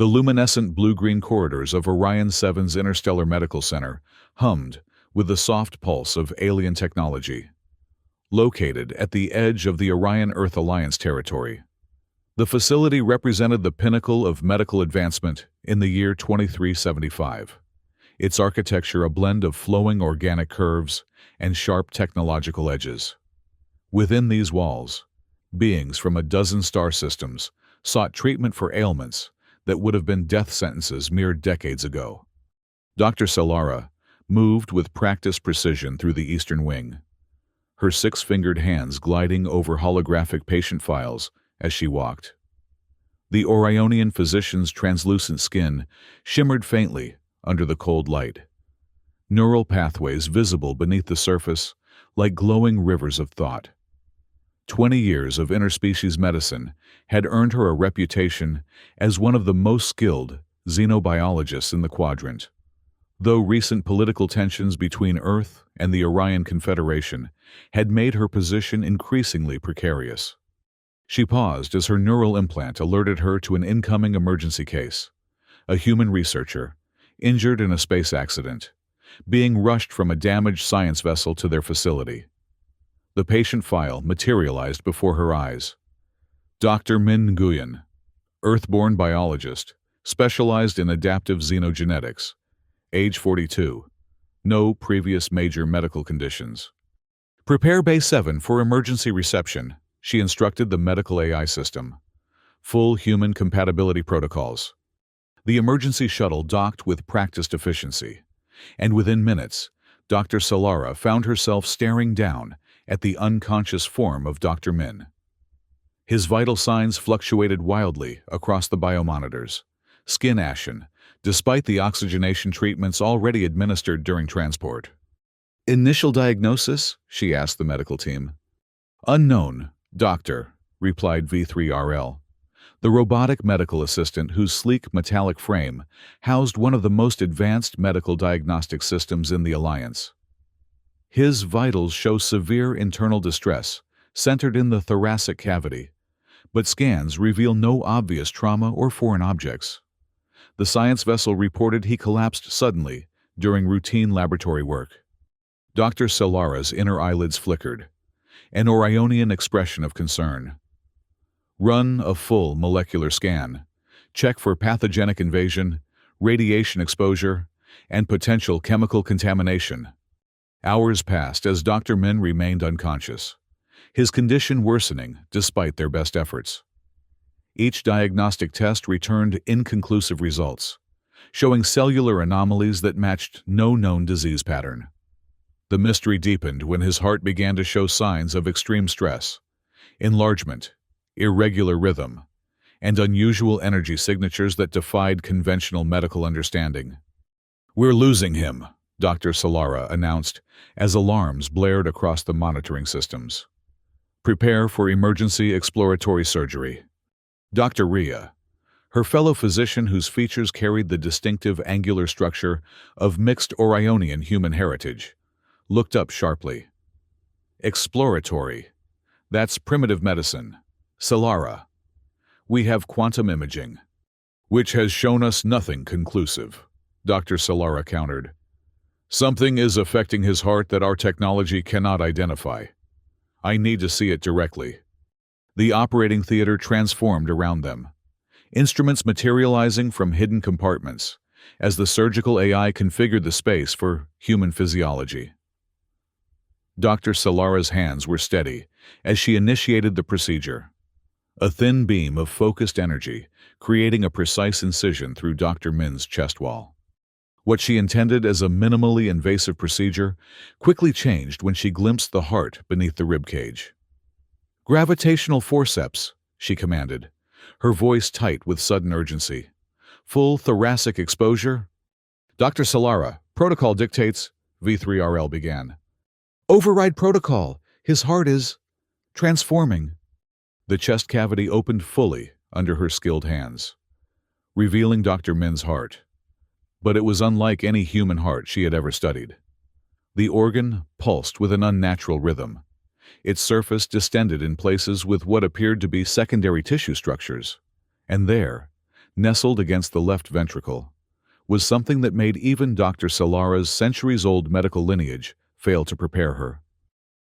The luminescent blue-green corridors of Orion 7's Interstellar Medical Center hummed with the soft pulse of alien technology. Located at the edge of the Orion-Earth Alliance territory, the facility represented the pinnacle of medical advancement in the year 2375. Its architecture a blend of flowing organic curves and sharp technological edges. Within these walls, beings from a dozen star systems sought treatment for ailments that would have been death sentences mere decades ago. Dr. Solara moved with practiced precision through the eastern wing, her six-fingered hands gliding over holographic patient files as she walked. The Orionian physician's translucent skin shimmered faintly under the cold light, neural pathways visible beneath the surface like glowing rivers of thought. 20 years of interspecies medicine had earned her a reputation as one of the most skilled xenobiologists in the quadrant. Though recent political tensions between Earth and the Orion Confederation had made her position increasingly precarious. She paused as her neural implant alerted her to an incoming emergency case. A human researcher, injured in a space accident, being rushed from a damaged science vessel to their facility. The patient file materialized before her eyes. Dr. Min Nguyen, Earth-born biologist, specialized in adaptive xenogenetics, age 42, no previous major medical conditions. Prepare Bay 7 for emergency reception, she instructed the medical AI system. Full human compatibility protocols. The emergency shuttle docked with practiced efficiency, and within minutes, Dr. Solara found herself staring down at the unconscious form of Dr. Min. His vital signs fluctuated wildly across the biomonitors, skin ashen, despite the oxygenation treatments already administered during transport. "Initial diagnosis?" she asked the medical team. "Unknown, doctor," replied V3RL, the robotic medical assistant whose sleek metallic frame housed one of the most advanced medical diagnostic systems in the Alliance. His vitals show severe internal distress, centered in the thoracic cavity, but scans reveal no obvious trauma or foreign objects. The science vessel reported he collapsed suddenly during routine laboratory work. Dr. Solara's inner eyelids flickered, an Orionian expression of concern. Run a full molecular scan. Check for pathogenic invasion, radiation exposure, and potential chemical contamination. Hours passed as Dr. Min remained unconscious, his condition worsening despite their best efforts. Each diagnostic test returned inconclusive results, showing cellular anomalies that matched no known disease pattern. The mystery deepened when his heart began to show signs of extreme stress, enlargement, irregular rhythm, and unusual energy signatures that defied conventional medical understanding. "We're losing him," Dr. Solara announced as alarms blared across the monitoring systems. "Prepare for emergency exploratory surgery." Dr. Rhea, her fellow physician whose features carried the distinctive angular structure of mixed Orionian human heritage, looked up sharply. "Exploratory. That's primitive medicine. Solara. We have quantum imaging, which has shown us nothing conclusive," Dr. Solara countered. "Something is affecting his heart that our technology cannot identify. I need to see it directly." The operating theater transformed around them, instruments materializing from hidden compartments as the surgical AI configured the space for human physiology. Dr. Solara's hands were steady as she initiated the procedure, a thin beam of focused energy creating a precise incision through Dr. Min's chest wall. What she intended as a minimally invasive procedure quickly changed when she glimpsed the heart beneath the ribcage. "Gravitational forceps," she commanded, her voice tight with sudden urgency. "Full thoracic exposure?" "Dr. Solara, protocol dictates," V3RL began. "Override protocol. His heart is transforming." The chest cavity opened fully under her skilled hands, revealing Dr. Min's heart. But it was unlike any human heart she had ever studied. The organ pulsed with an unnatural rhythm, its surface distended in places with what appeared to be secondary tissue structures. And there, nestled against the left ventricle, was something that made even Dr. Solara's centuries-old medical lineage fail to prepare her.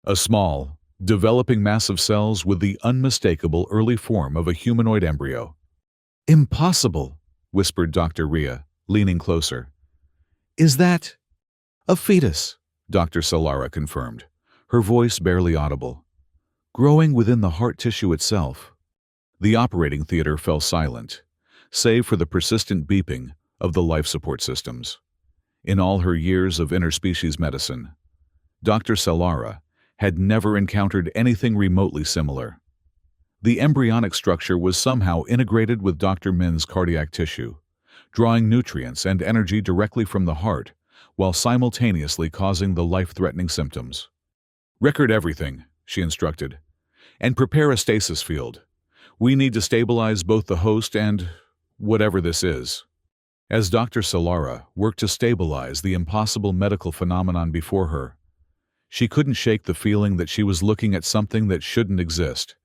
A small, developing mass of cells with the unmistakable early form of a humanoid embryo. "Impossible," whispered Dr. Rhea, leaning closer. "Is that a fetus?" Dr. Solara confirmed, her voice barely audible. "Growing within the heart tissue itself." The operating theater fell silent, save for the persistent beeping of the life support systems. In all her years of interspecies medicine, Dr. Solara had never encountered anything remotely similar. The embryonic structure was somehow integrated with Dr. Min's cardiac tissue, drawing nutrients and energy directly from the heart, while simultaneously causing the life-threatening symptoms. "Record everything," she instructed, "and prepare a stasis field. We need to stabilize both the host and whatever this is." As Dr. Solara worked to stabilize the impossible medical phenomenon before her, she couldn't shake the feeling that she was looking at something that shouldn't exist,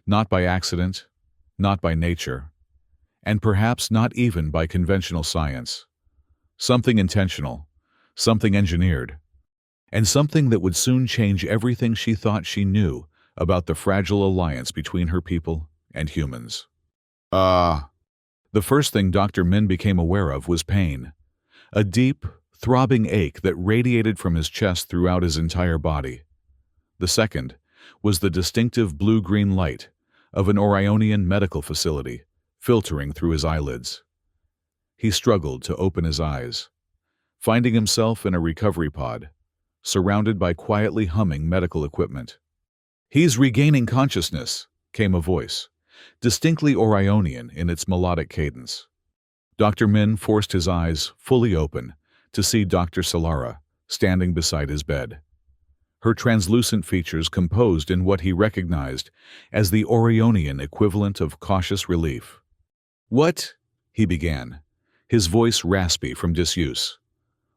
not by accident, not by nature, and perhaps not even by conventional science. Something intentional, something engineered, and something that would soon change everything she thought she knew about the fragile alliance between her people and humans. The first thing Dr. Min became aware of was pain, a deep, throbbing ache that radiated from his chest throughout his entire body. The second was the distinctive blue-green light of an Orionian medical facility filtering through his eyelids. He struggled to open his eyes, finding himself in a recovery pod, surrounded by quietly humming medical equipment. "He's regaining consciousness," came a voice, distinctly Orionian in its melodic cadence. Dr. Min forced his eyes fully open to see Dr. Solara standing beside his bed, her translucent features composed in what he recognized as the Orionian equivalent of cautious relief. "What?" he began, his voice raspy from disuse.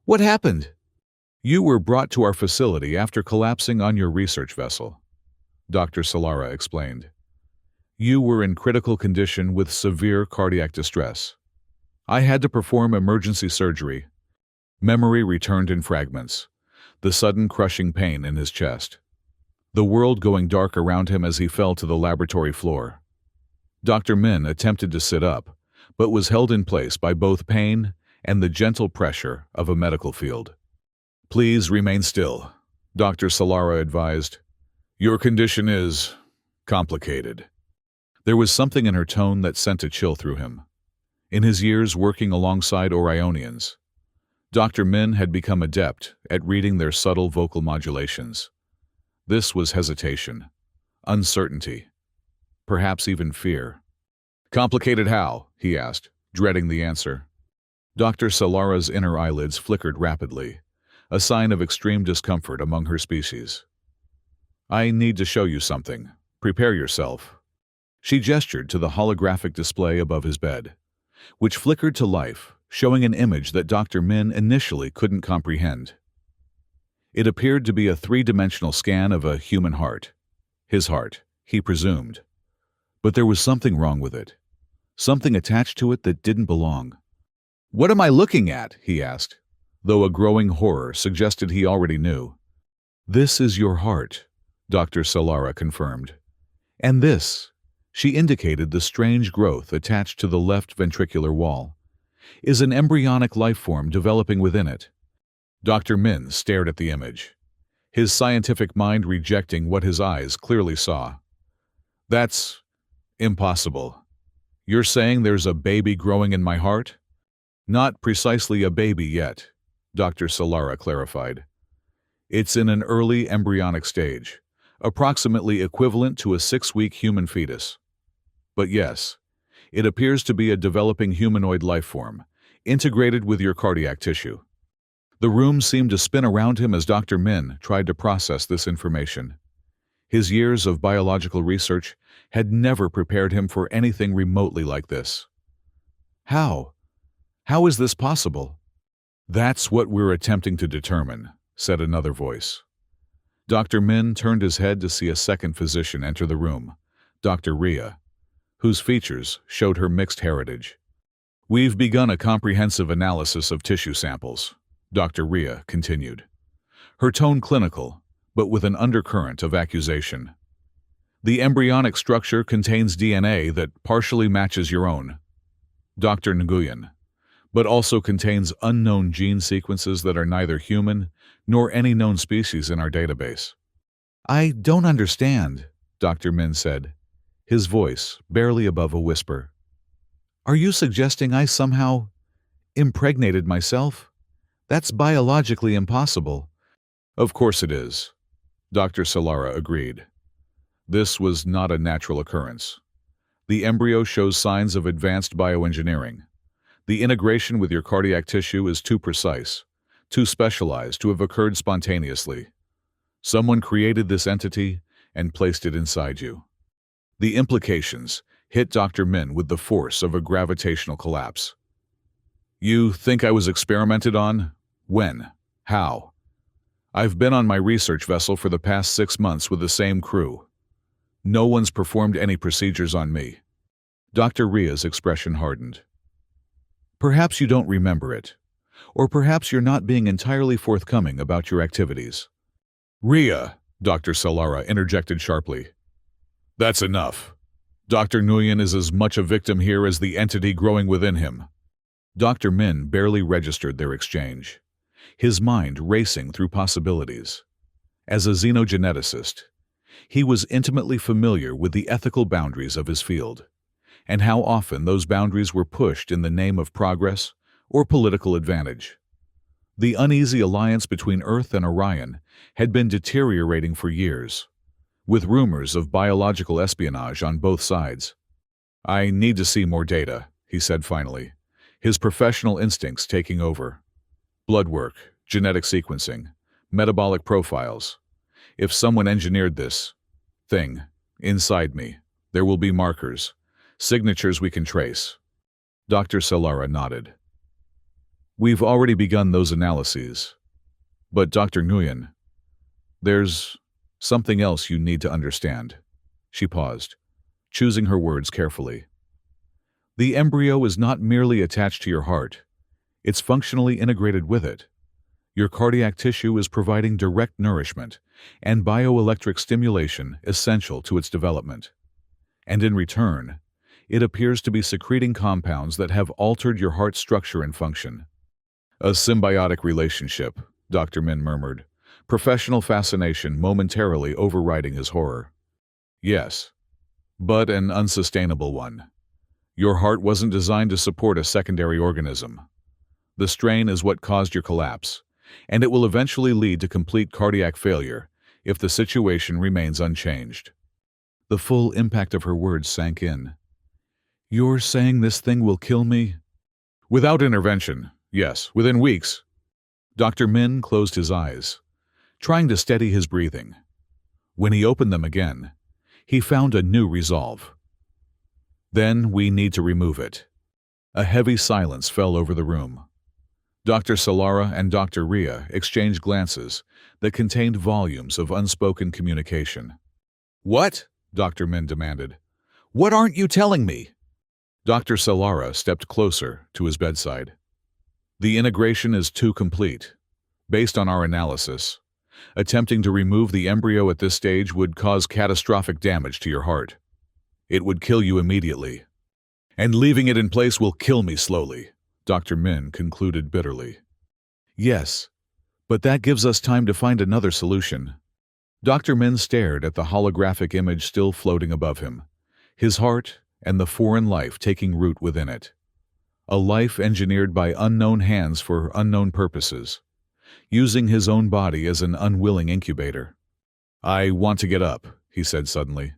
"What happened?" "You were brought to our facility after collapsing on your research vessel," Dr. Solara explained. "You were in critical condition with severe cardiac distress. I had to perform emergency surgery." Memory returned in fragments, the sudden crushing pain in his chest, the world going dark around him as he fell to the laboratory floor. Dr. Min attempted to sit up, but was held in place by both pain and the gentle pressure of a medical field. "Please remain still," Dr. Solara advised. "Your condition is complicated." There was something in her tone that sent a chill through him. In his years working alongside Orionians, Dr. Min had become adept at reading their subtle vocal modulations. This was hesitation, uncertainty, perhaps even fear. "Complicated how?" he asked, dreading the answer. Dr. Solara's inner eyelids flickered rapidly, a sign of extreme discomfort among her species. "I need to show you something. Prepare yourself." She gestured to the holographic display above his bed, which flickered to life, showing an image that Dr. Min initially couldn't comprehend. It appeared to be a three-dimensional scan of a human heart. His heart, he presumed. But there was something wrong with it. Something attached to it that didn't belong. "What am I looking at?" he asked, though a growing horror suggested he already knew. "This is your heart," Dr. Solara confirmed. "And this," she indicated the strange growth attached to the left ventricular wall, "is an embryonic life form developing within it." Dr. Min stared at the image, his scientific mind rejecting what his eyes clearly saw. "That's impossible. You're saying there's a baby growing in my heart?" "Not precisely a baby yet," Dr. Solara clarified. "It's in an early embryonic stage, approximately equivalent to a 6-week human fetus. But yes, it appears to be a developing humanoid life form, integrated with your cardiac tissue." The room seemed to spin around him as Dr. Min tried to process this information. His years of biological research had never prepared him for anything remotely like this. "How? How is this possible?" "That's what we're attempting to determine," said another voice. Dr. Min turned his head to see a second physician enter the room, Dr. Rhea, whose features showed her mixed heritage. We've begun a comprehensive analysis of tissue samples, Dr. Rhea continued, her tone clinical, but with an undercurrent of accusation. The embryonic structure contains DNA that partially matches your own, Dr. Nguyen, but also contains unknown gene sequences that are neither human nor any known species in our database. I don't understand, Dr. Min said, his voice barely above a whisper. Are you suggesting I somehow impregnated myself? That's biologically impossible. Of course it is, Dr. Solara agreed. This was not a natural occurrence. The embryo shows signs of advanced bioengineering. The integration with your cardiac tissue is too precise, too specialized to have occurred spontaneously. Someone created this entity and placed it inside you. The implications hit Dr. Min with the force of a gravitational collapse. You think I was experimented on? When? How? I've been on my research vessel for the past 6 months with the same crew. No one's performed any procedures on me. Dr. Rhea's expression hardened. Perhaps you don't remember it, or perhaps you're not being entirely forthcoming about your activities. Rhea, Dr. Solara interjected sharply. That's enough. Dr. Nguyen is as much a victim here as the entity growing within him. Dr. Min barely registered their exchange, his mind racing through possibilities. As a xenogeneticist, he was intimately familiar with the ethical boundaries of his field, and how often those boundaries were pushed in the name of progress or political advantage. The uneasy alliance between Earth and Orion had been deteriorating for years, with rumors of biological espionage on both sides. I need to see more data, he said finally, his professional instincts taking over. Blood work, genetic sequencing, metabolic profiles. If someone engineered this thing inside me, there will be markers, signatures we can trace. Dr. Solara nodded. We've already begun those analyses. But Dr. Nguyen, there's something else you need to understand. She paused, choosing her words carefully. The embryo is not merely attached to your heart. It's functionally integrated with it. Your cardiac tissue is providing direct nourishment and bioelectric stimulation essential to its development. And in return, it appears to be secreting compounds that have altered your heart's structure and function. A symbiotic relationship, Dr. Min murmured, professional fascination momentarily overriding his horror. Yes, but an unsustainable one. Your heart wasn't designed to support a secondary organism. The strain is what caused your collapse, and it will eventually lead to complete cardiac failure if the situation remains unchanged. The full impact of her words sank in. You're saying this thing will kill me? Without intervention, yes, within weeks. Dr. Min closed his eyes, trying to steady his breathing. When he opened them again, he found a new resolve. Then we need to remove it. A heavy silence fell over the room. Dr. Solara and Dr. Rhea exchanged glances that contained volumes of unspoken communication. What? Dr. Min demanded. What aren't you telling me? Dr. Solara stepped closer to his bedside. The integration is too complete. Based on our analysis, attempting to remove the embryo at this stage would cause catastrophic damage to your heart. It would kill you immediately. And leaving it in place will kill me slowly, Dr. Min concluded bitterly. Yes, but that gives us time to find another solution. Dr. Min stared at the holographic image still floating above him, his heart and the foreign life taking root within it. A life engineered by unknown hands for unknown purposes, using his own body as an unwilling incubator. I want to get up, he said suddenly.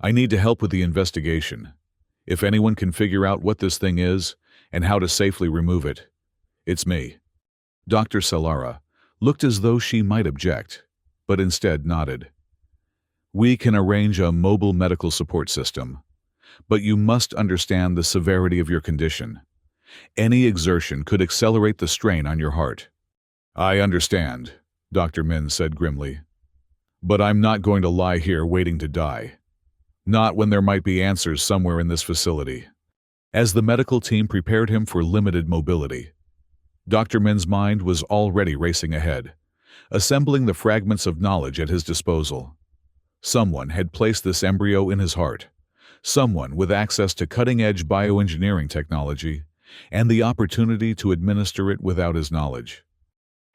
I need to help with the investigation. If anyone can figure out what this thing is and how to safely remove it, it's me. Dr. Solara looked as though she might object, but instead nodded. We can arrange a mobile medical support system, but you must understand the severity of your condition. Any exertion could accelerate the strain on your heart. I understand, Dr. Min said grimly. But I'm not going to lie here waiting to die. Not when there might be answers somewhere in this facility. As the medical team prepared him for limited mobility, Dr. Min's mind was already racing ahead, assembling the fragments of knowledge at his disposal. Someone had placed this embryo in his heart, someone with access to cutting-edge bioengineering technology and the opportunity to administer it without his knowledge.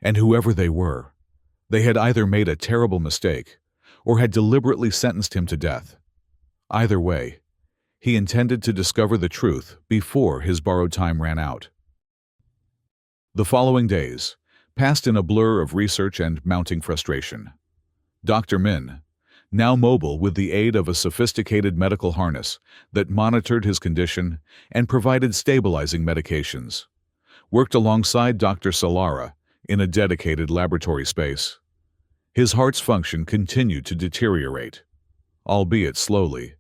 And whoever they were, they had either made a terrible mistake or had deliberately sentenced him to death. Either way, he intended to discover the truth before his borrowed time ran out. The following days passed in a blur of research and mounting frustration. Dr. Min, now mobile with the aid of a sophisticated medical harness that monitored his condition and provided stabilizing medications, worked alongside Dr. Solara in a dedicated laboratory space. His heart's function continued to deteriorate, albeit slowly,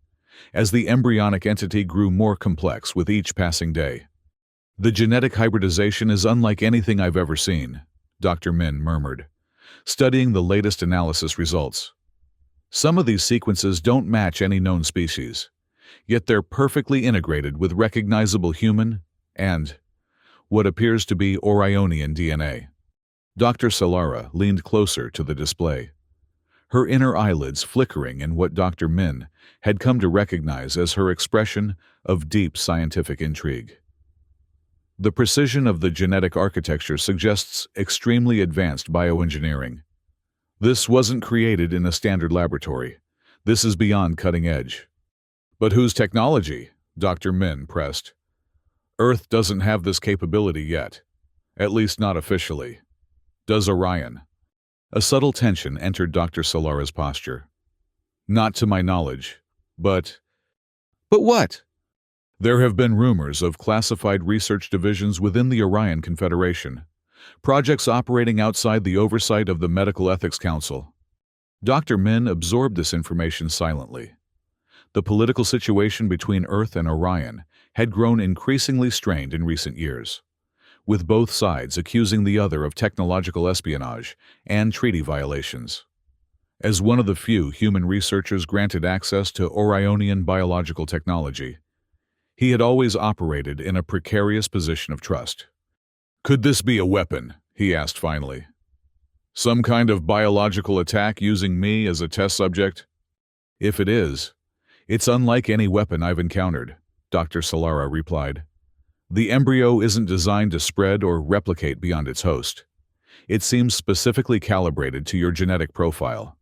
as the embryonic entity grew more complex with each passing day. "The genetic hybridization is unlike anything I've ever seen," Dr. Min murmured, studying the latest analysis results. "Some of these sequences don't match any known species, yet they're perfectly integrated with recognizable human and what appears to be Orionian DNA." Dr. Solara leaned closer to the display, her inner eyelids flickering in what Dr. Min had come to recognize as her expression of deep scientific intrigue. The precision of the genetic architecture suggests extremely advanced bioengineering. This wasn't created in a standard laboratory. This is beyond cutting edge. "But whose technology?" Dr. Min pressed. "Earth doesn't have this capability yet, at least not officially. Does Orion?" A subtle tension entered Dr. Solara's posture. "Not to my knowledge, but..." "But what?" "There have been rumors of classified research divisions within the Orion Confederation, projects operating outside the oversight of the Medical Ethics Council." Dr. Min absorbed this information silently. The political situation between Earth and Orion had grown increasingly strained in recent years, with both sides accusing the other of technological espionage and treaty violations. As one of the few human researchers granted access to Orionian biological technology, he had always operated in a precarious position of trust. "Could this be a weapon?" he asked finally. "Some kind of biological attack using me as a test subject?" "If it is, it's unlike any weapon I've encountered," Dr. Solara replied. "The embryo isn't designed to spread or replicate beyond its host. It seems specifically calibrated to your genetic profile."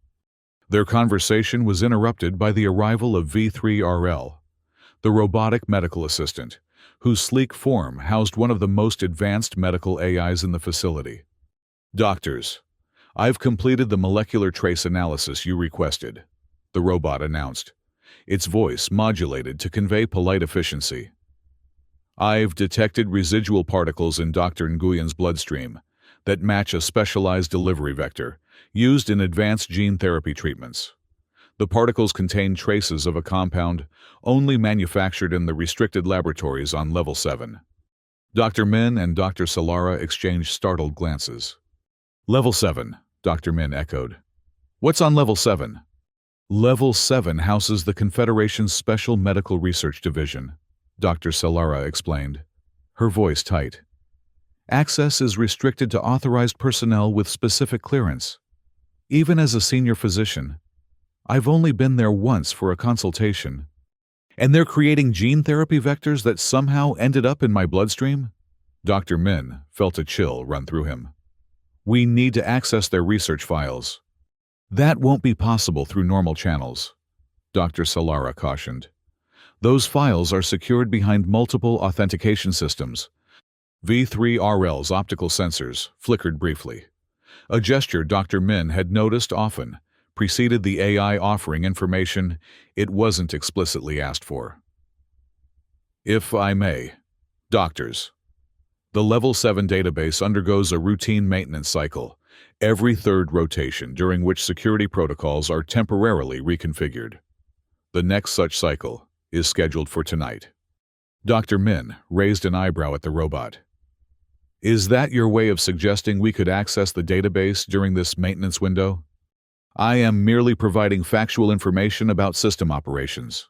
Their conversation was interrupted by the arrival of V3RL, the robotic medical assistant, whose sleek form housed one of the most advanced medical AIs in the facility. "Doctors, I've completed the molecular trace analysis you requested," the robot announced, its voice modulated to convey polite efficiency. "I've detected residual particles in Dr. Nguyen's bloodstream that match a specialized delivery vector used in advanced gene therapy treatments. The particles contain traces of a compound only manufactured in the restricted laboratories on Level 7. Dr. Min and Dr. Solara exchanged startled glances. "Level 7, Dr. Min echoed. "What's on Level 7? "Level 7 houses the Confederation's Special Medical Research Division," Dr. Solara explained, her voice tight. "Access is restricted to authorized personnel with specific clearance. Even as a senior physician, I've only been there once for a consultation. And they're creating gene therapy vectors that somehow ended up in my bloodstream?" Dr. Min felt a chill run through him. "We need to access their research files." "That won't be possible through normal channels," Dr. Solara cautioned. "Those files are secured behind multiple authentication systems." V3RL's optical sensors flickered briefly, a gesture Dr. Min had noticed often preceded the AI offering information it wasn't explicitly asked for. "If I may, doctors, the Level 7 database undergoes a routine maintenance cycle every third rotation, during which security protocols are temporarily reconfigured. The next such cycle is scheduled for tonight." Dr. Min raised an eyebrow at the robot. "Is that your way of suggesting we could access the database during this maintenance window?" "I am merely providing factual information about system operations,"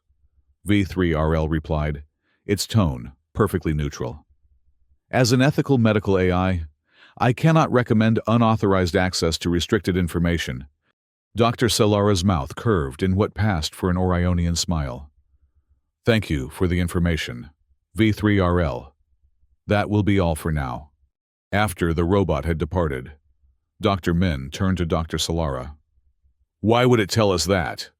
V3RL replied, its tone perfectly neutral. As an ethical medical I cannot recommend unauthorized access to restricted information. Dr. Salara's mouth curved in what passed for an Orionian smile. Thank you for the information, V3RL. That will be all for now. After the robot had departed, Dr. Min turned to Dr. Salara. Why would it tell us that?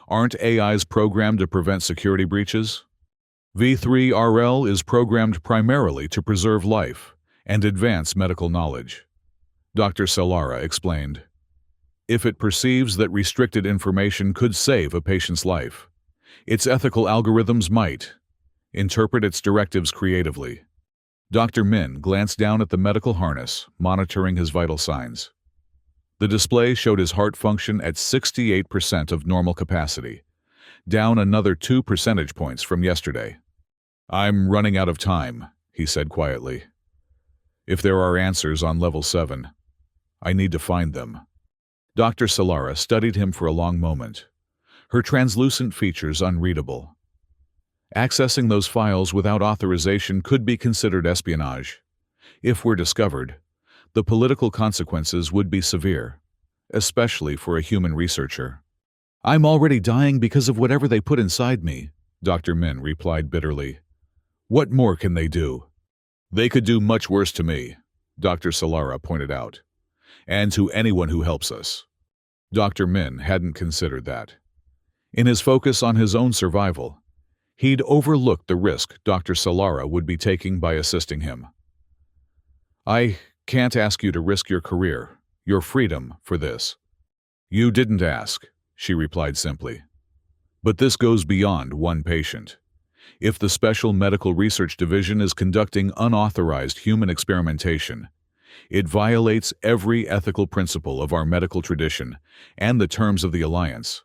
Aren't AIs programmed to prevent security breaches? V3RL is programmed primarily to preserve life and advance medical knowledge. Dr. Salara explained. If it perceives that restricted information could save a patient's life, its ethical algorithms might interpret its directives creatively. Dr. Min glanced down at the medical harness, monitoring his vital signs. The display showed his heart function at 68% of normal capacity, down another 2 percentage points from yesterday. I'm running out of time, he said quietly. If there are answers on level 7, I need to find them. Dr. Salara studied him for a long moment, her translucent features unreadable. Accessing those files without authorization could be considered espionage. If we're discovered, the political consequences would be severe, especially for a human researcher. I'm already dying because of whatever they put inside me, Dr. Min replied bitterly. What more can they do? They could do much worse to me, Dr. Salara pointed out, and to anyone who helps us. Dr. Min hadn't considered that. In his focus on his own survival, he'd overlooked the risk Dr. Salara would be taking by assisting him. I can't ask you to risk your career, your freedom, for this. You didn't ask, she replied simply. But this goes beyond one patient. If the Special Medical Research Division is conducting unauthorized human experimentation, it violates every ethical principle of our medical tradition and the terms of the Alliance.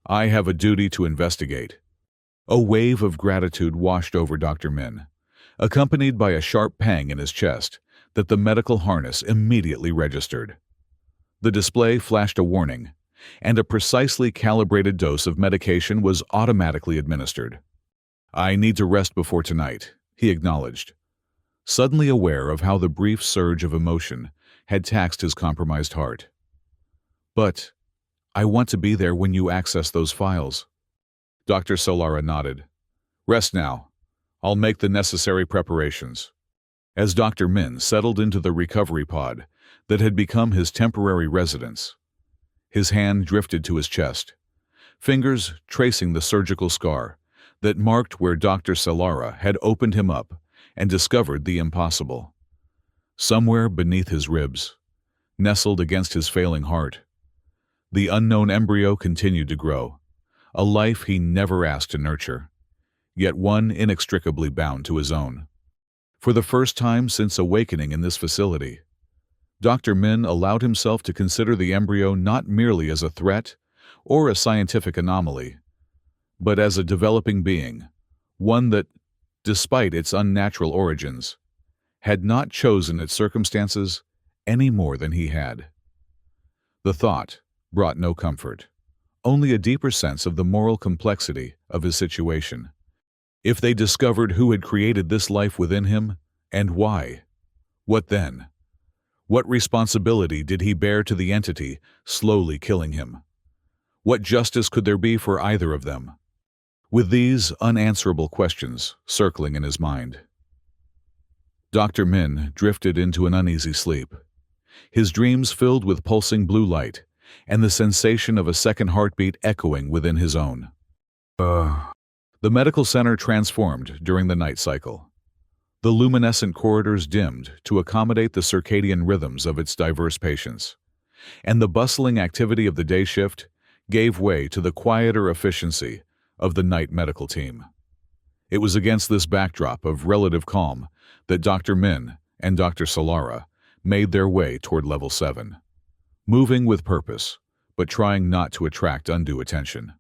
I have a duty to investigate. A wave of gratitude washed over Dr. Min, accompanied by a sharp pang in his chest that the medical harness immediately registered. The display flashed a warning, and a precisely calibrated dose of medication was automatically administered. I need to rest before tonight, he acknowledged, suddenly aware of how the brief surge of emotion had taxed his compromised heart. But I want to be there when you access those files. Dr. Salara nodded. Rest now. I'll make the necessary preparations. As Dr. Min settled into the recovery pod that had become his temporary residence, his hand drifted to his chest, fingers tracing the surgical scar that marked where Dr. Salara had opened him up and discovered the impossible. Somewhere beneath his ribs, nestled against his failing heart, the unknown embryo continued to grow, a life he never asked to nurture, yet one inextricably bound to his own. For the first time since awakening in this facility, Dr. Min allowed himself to consider the embryo not merely as a threat or a scientific anomaly, but as a developing being, one that, despite its unnatural origins, had not chosen its circumstances any more than he had. The thought brought no comfort, only a deeper sense of the moral complexity of his situation. If they discovered who had created this life within him, and why, what then? What responsibility did he bear to the entity slowly killing him? What justice could there be for either of them? With these unanswerable questions circling in his mind, Dr. Min drifted into an uneasy sleep, his dreams filled with pulsing blue light and the sensation of a second heartbeat echoing within his own. The medical center transformed during the night cycle. The luminescent corridors dimmed to accommodate the circadian rhythms of its diverse patients, and the bustling activity of the day shift gave way to the quieter efficiency of the night medical team. It was against this backdrop of relative calm that Dr. Min and Dr. Salara made their way toward Level 7, moving with purpose, but trying not to attract undue attention.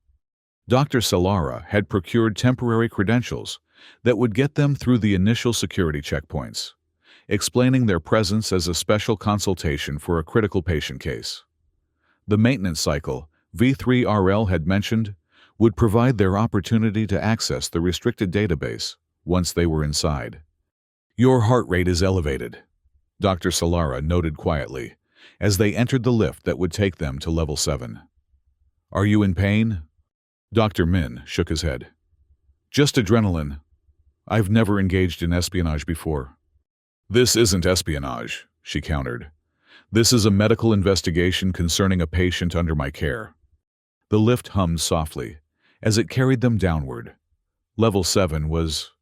Dr. Salara had procured temporary credentials that would get them through the initial security checkpoints, explaining their presence as a special consultation for a critical patient case. The maintenance cycle V3RL had mentioned would provide their opportunity to access the restricted database once they were inside. "Your heart rate is elevated," Dr. Solara noted quietly, as they entered the lift that would take them to level 7. "Are you in pain?" Dr. Min shook his head. "Just adrenaline. I've never engaged in espionage before." "This isn't espionage," she countered. "This is a medical investigation concerning a patient under my care." The lift hummed softly as it carried them downward. Level 7 was,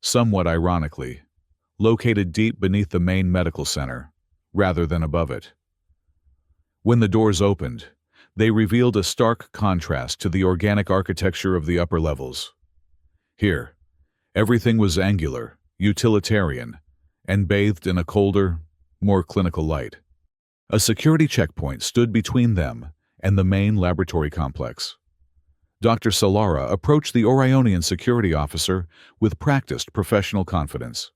somewhat ironically, located deep beneath the main medical center, rather than above it. When the doors opened, they revealed a stark contrast to the organic architecture of the upper levels. Here, everything was angular, utilitarian, and bathed in a colder, more clinical light. A security checkpoint stood between them and the main laboratory complex. Dr. Solara approached the Orionian security officer with practiced professional confidence.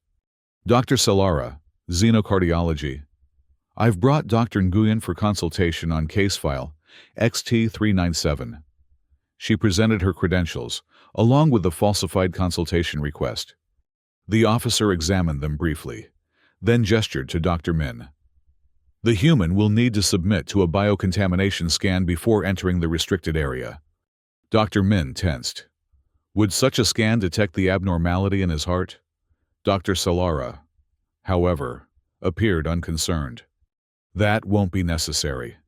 "Dr. Solara, Xenocardiology. I've brought Dr. Nguyen for consultation on case file XT397. She presented her credentials, along with the falsified consultation request. The officer examined them briefly, then gestured to Dr. Min. "The human will need to submit to a biocontamination scan before entering the restricted area." Dr. Min tensed. Would such a scan detect the abnormality in his heart? Dr. Solara, however, appeared unconcerned. "That won't be necessary.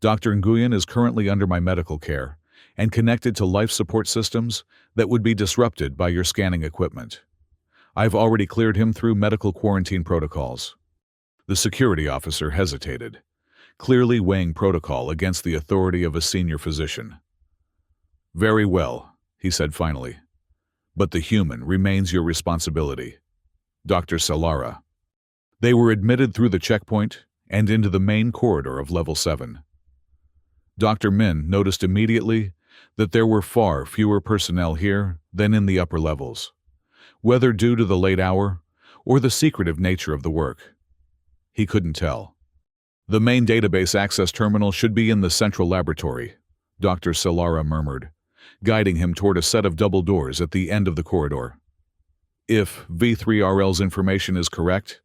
Dr. Nguyen is currently under my medical care and connected to life support systems that would be disrupted by your scanning equipment. I've already cleared him through medical quarantine protocols." The security officer hesitated, clearly weighing protocol against the authority of a senior physician. "Very well," he said finally. "But the human remains your responsibility. Dr. Solara." They were admitted through the checkpoint and into the main corridor of Level 7. Dr. Min noticed immediately that there were far fewer personnel here than in the upper levels, whether due to the late hour or the secretive nature of the work. He couldn't tell. "The main database access terminal should be in the central laboratory," Dr. Solara murmured, guiding him toward a set of double doors at the end of the corridor. "If V3RL's information is correct,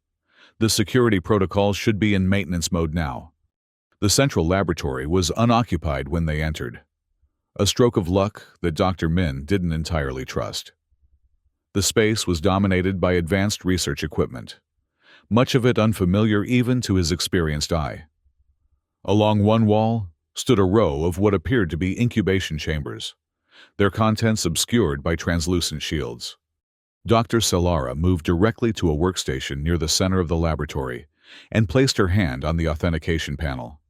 the security protocols should be in maintenance mode now." The central laboratory was unoccupied when they entered, a stroke of luck that Dr. Min didn't entirely trust. The space was dominated by advanced research equipment, much of it unfamiliar even to his experienced eye. Along one wall stood a row of what appeared to be incubation chambers, their contents obscured by translucent shields. Dr. Solara moved directly to a workstation near the center of the laboratory and placed her hand on the authentication panel.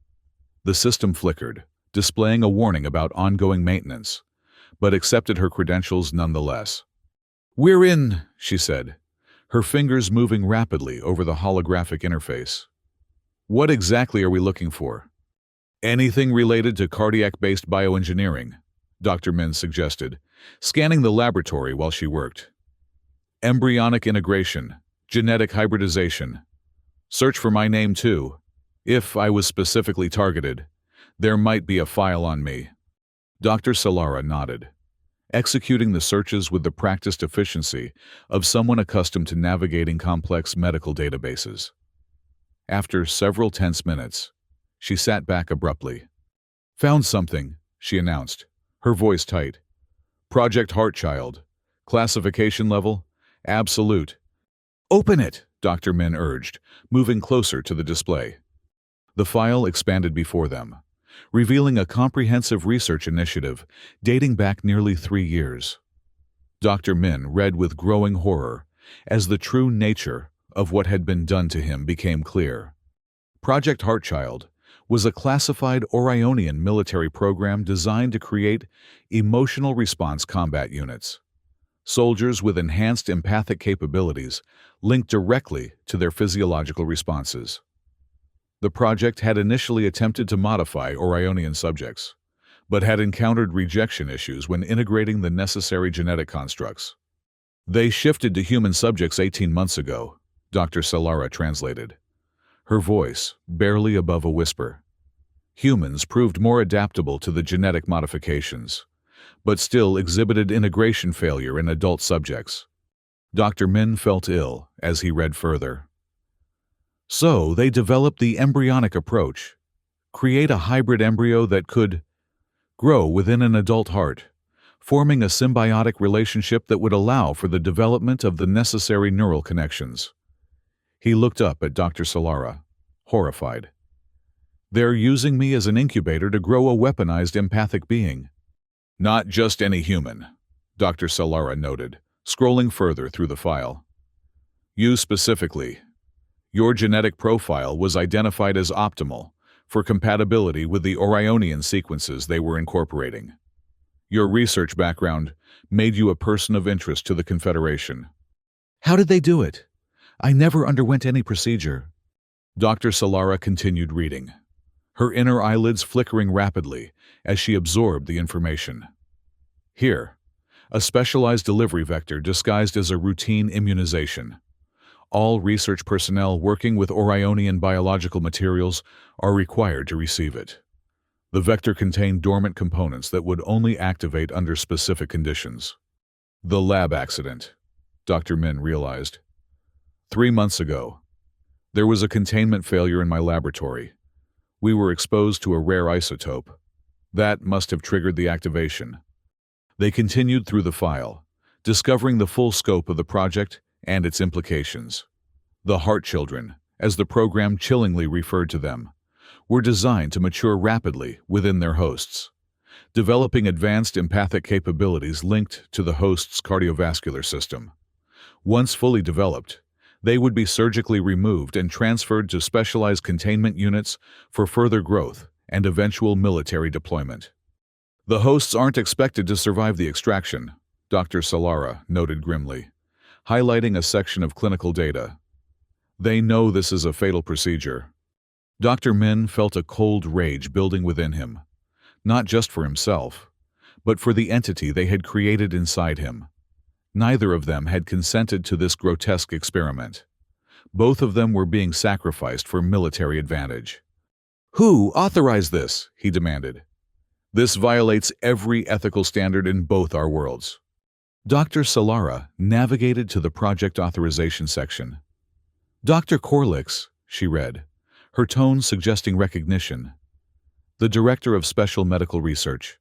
The system flickered, displaying a warning about ongoing maintenance, but accepted her credentials nonetheless. "We're in," she said, her fingers moving rapidly over the holographic interface. "What exactly are we looking for?" "Anything related to cardiac-based bioengineering," Dr. Min suggested, scanning the laboratory while she worked. "Embryonic integration, genetic hybridization. Search for my name too. If I was specifically targeted, there might be a file on me." Dr. Solara nodded, executing the searches with the practiced efficiency of someone accustomed to navigating complex medical databases. After several tense minutes, she sat back abruptly. "Found something," she announced, her voice tight. "Project Heartchild. Classification level? Absolute." "Open it," Dr. Min urged, moving closer to the display. The file expanded before them, revealing a comprehensive research initiative dating back nearly 3 years. Dr. Min read with growing horror as the true nature of what had been done to him became clear. Project Heartchild was a classified Orionian military program designed to create emotional response combat units, soldiers with enhanced empathic capabilities linked directly to their physiological responses. The project had initially attempted to modify Orionian subjects, but had encountered rejection issues when integrating the necessary genetic constructs. "They shifted to human subjects 18 months ago," Dr. Solara translated, her voice barely above a whisper. "Humans proved more adaptable to the genetic modifications, but still exhibited integration failure in adult subjects. Dr. Min felt ill as he read further. So they developed the embryonic approach, create a hybrid embryo that could grow within an adult heart, forming a symbiotic relationship that would allow for the development of the necessary neural connections. He looked up at Dr. Solara, horrified. They're using me as an incubator to grow a weaponized empathic being. Not just any human, Dr. Solara noted, scrolling further through the file. You specifically. Your genetic profile was identified as optimal for compatibility with the Orionian sequences they were incorporating. Your research background made you a person of interest to the Confederation. How did they do it? I never underwent any procedure. Dr. Solara continued reading, her inner eyelids flickering rapidly as she absorbed the information. Here, a specialized delivery vector disguised as a routine immunization. All research personnel working with Orionian biological materials are required to receive it. The vector contained dormant components that would only activate under specific conditions. The lab accident, Dr. Min realized. 3 months ago, there was a containment failure in my laboratory. We were exposed to a rare isotope. That must have triggered the activation. They continued through the file, discovering the full scope of the project and its implications. The Heart Children, as the program chillingly referred to them, were designed to mature rapidly within their hosts, developing advanced empathic capabilities linked to the host's cardiovascular system. Once fully developed, they would be surgically removed and transferred to specialized containment units for further growth and eventual military deployment. The hosts aren't expected to survive the extraction, Dr. Solara noted grimly, highlighting a section of clinical data. They know this is a fatal procedure. Dr. Min felt a cold rage building within him, not just for himself, but for the entity they had created inside him. Neither of them had consented to this grotesque experiment. Both of them were being sacrificed for military advantage. Who authorized this? He demanded. This violates every ethical standard in both our worlds. Dr. Solara navigated to the project authorization section. Dr. Corlix, she read, her tone suggesting recognition. The Director of Special Medical Research.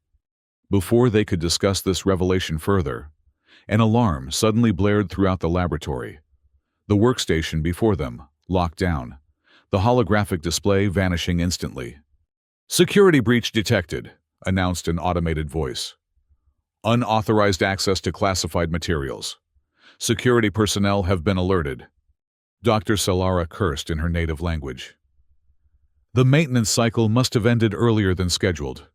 Before they could discuss this revelation further, an alarm suddenly blared throughout the laboratory. The workstation before them locked down, the holographic display vanishing instantly. Security breach detected, announced an automated voice. Unauthorized access to classified materials. Security personnel have been alerted. Dr. Solara cursed in her native language. The maintenance cycle must have ended earlier than scheduled.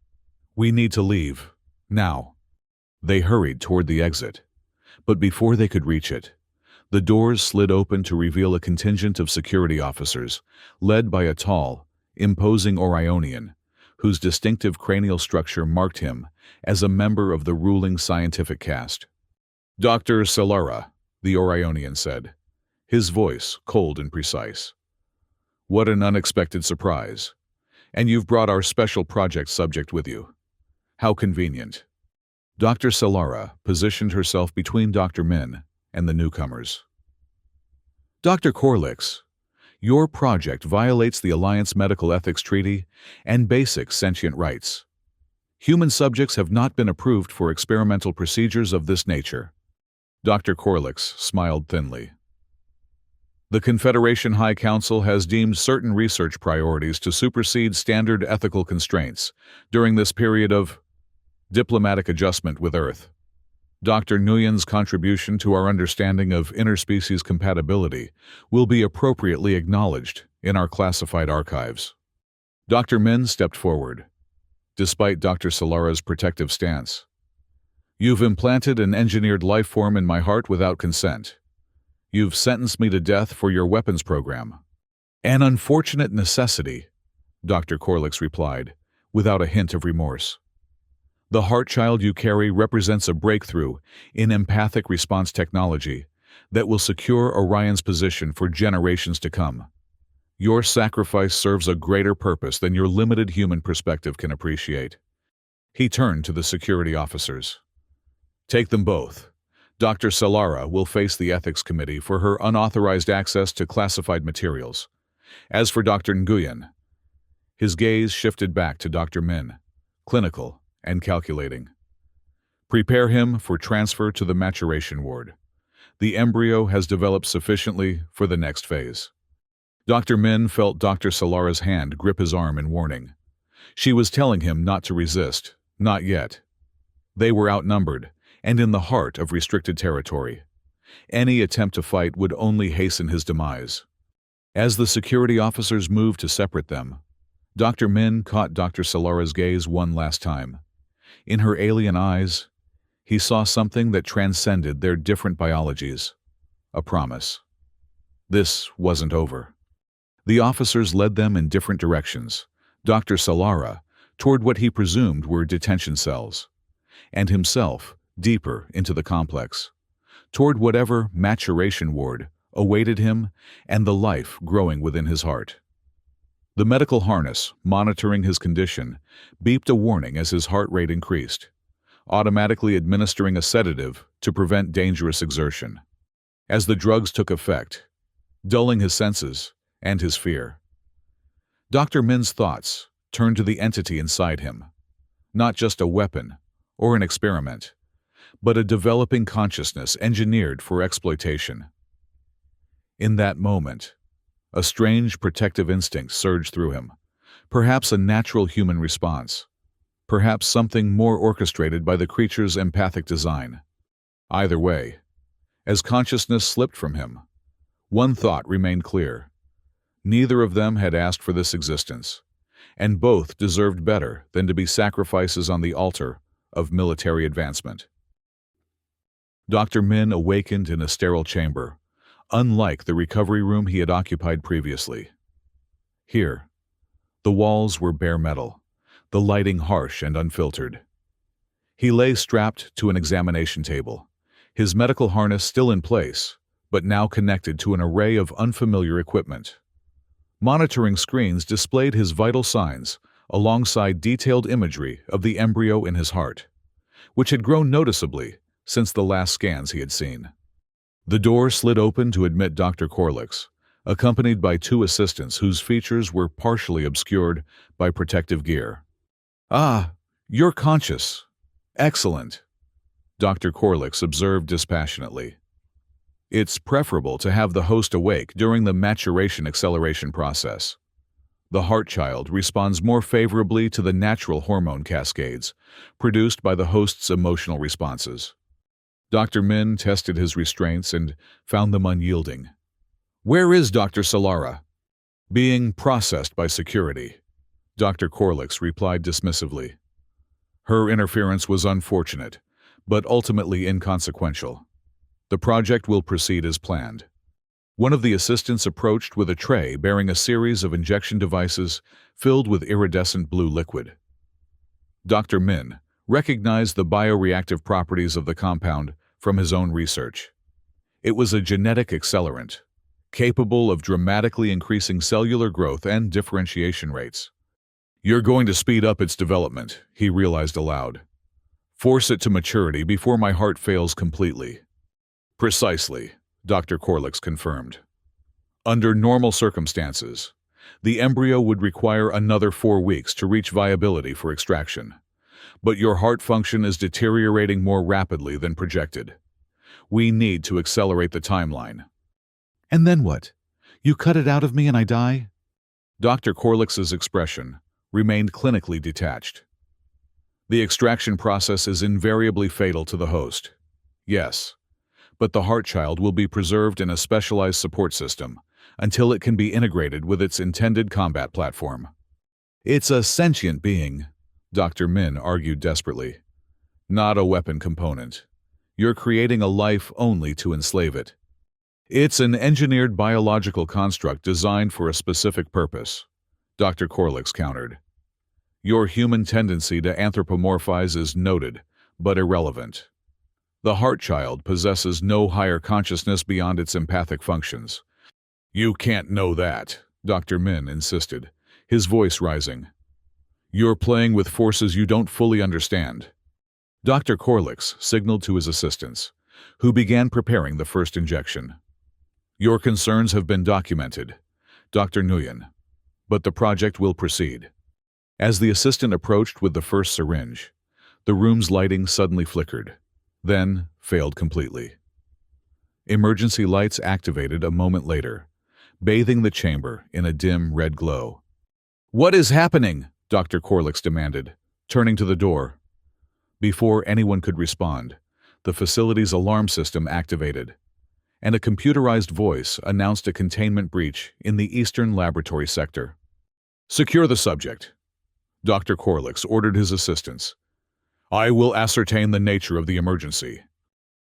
We need to leave. Now. They hurried toward the exit. But before they could reach it, the doors slid open to reveal a contingent of security officers, led by a tall, imposing Orionian, whose distinctive cranial structure marked him as a member of the ruling scientific caste. Dr. Solara, the Orionian said, his voice cold and precise. What an unexpected surprise. And you've brought our special project subject with you. How convenient. Dr. Solara positioned herself between Dr. Min and the newcomers. Dr. Corlix, your project violates the Alliance Medical Ethics Treaty and basic sentient rights. Human subjects have not been approved for experimental procedures of this nature. Dr. Corlix smiled thinly. The Confederation High Council has deemed certain research priorities to supersede standard ethical constraints during this period of diplomatic adjustment with Earth. Dr. Nguyen's contribution to our understanding of interspecies compatibility will be appropriately acknowledged in our classified archives. Dr. Min stepped forward, despite Dr. Solara's protective stance. You've implanted an engineered life form in my heart without consent. You've sentenced me to death for your weapons program. An unfortunate necessity, Dr. Corlix replied, without a hint of remorse. The heart child you carry represents a breakthrough in empathic response technology that will secure Orion's position for generations to come. Your sacrifice serves a greater purpose than your limited human perspective can appreciate. He turned to the security officers. Take them both. Dr. Salara will face the ethics committee for her unauthorized access to classified materials. As for Dr. Nguyen, his gaze shifted back to Dr. Min, clinical and calculating. Prepare him for transfer to the maturation ward. The embryo has developed sufficiently for the next phase. Dr. Min felt Dr. Salara's hand grip his arm in warning. She was telling him not to resist, not yet. They were outnumbered, and in the heart of restricted territory. Any attempt to fight would only hasten his demise. As the security officers moved to separate them, Dr. Min caught Dr. Salara's gaze one last time. In her alien eyes, he saw something that transcended their different biologies. A promise. This wasn't over. The officers led them in different directions. Dr. Salara toward what he presumed were detention cells, and himself deeper into the complex, toward whatever maturation ward awaited him and the life growing within his heart. The medical harness, monitoring his condition, beeped a warning as his heart rate increased, automatically administering a sedative to prevent dangerous exertion. As the drugs took effect, dulling his senses and his fear, Dr. Min's thoughts turned to the entity inside him, not just a weapon or an experiment, but a developing consciousness engineered for exploitation. In that moment, a strange protective instinct surged through him, perhaps a natural human response, perhaps something more orchestrated by the creature's empathic design. Either way, as consciousness slipped from him, one thought remained clear. Neither of them had asked for this existence, and both deserved better than to be sacrifices on the altar of military advancement. Dr. Min awakened in a sterile chamber, unlike the recovery room he had occupied previously. Here, the walls were bare metal, the lighting harsh and unfiltered. He lay strapped to an examination table, his medical harness still in place, but now connected to an array of unfamiliar equipment. Monitoring screens displayed his vital signs alongside detailed imagery of the embryo in his heart, which had grown noticeably since the last scans he had seen. The door slid open to admit Dr. Corlix, accompanied by two assistants whose features were partially obscured by protective gear. "Ah, you're conscious. Excellent," Dr. Corlix observed dispassionately. "It's preferable to have the host awake during the maturation acceleration process. The heart child responds more favorably to the natural hormone cascades produced by the host's emotional responses." Dr. Min tested his restraints and found them unyielding. "Where is Dr. Salara?" "Being processed by security," Dr. Corlix replied dismissively. "Her interference was unfortunate, but ultimately inconsequential. The project will proceed as planned." One of the assistants approached with a tray bearing a series of injection devices filled with iridescent blue liquid. Dr. Min recognized the bioreactive properties of the compound from his own research. It was a genetic accelerant, capable of dramatically increasing cellular growth and differentiation rates. "You're going to speed up its development," he realized aloud. "Force it to maturity before my heart fails completely." "Precisely," Dr. Corlix confirmed. "Under normal circumstances, the embryo would require another 4 weeks to reach viability for extraction. But your heart function is deteriorating more rapidly than projected. We need to accelerate the timeline." "And then what? You cut it out of me and I die?" Dr. Corlix's expression remained clinically detached. "The extraction process is invariably fatal to the host. Yes, but the heart child will be preserved in a specialized support system until it can be integrated with its intended combat platform." "It's a sentient being," Dr. Min argued desperately. "Not a weapon component. You're creating a life only to enslave it. It's an engineered biological construct designed for a specific purpose," Dr. Corlix countered. "Your human tendency to anthropomorphize is noted, but irrelevant. The heart child possesses no higher consciousness beyond its empathic functions." "You can't know that," Dr. Min insisted, his voice rising. "You're playing with forces you don't fully understand." Dr. Corlix signaled to his assistants, who began preparing the first injection. Your concerns have been documented, Dr. Nguyen, but the project will proceed. As the assistant approached with the first syringe, the room's lighting suddenly flickered, then failed completely. Emergency lights activated a moment later, bathing the chamber in a dim red glow. "What is happening?" Dr. Corlix demanded, turning to the door. Before anyone could respond, the facility's alarm system activated, and a computerized voice announced a containment breach in the eastern laboratory sector. "Secure the subject," Dr. Corlix ordered his assistants. "I will ascertain the nature of the emergency."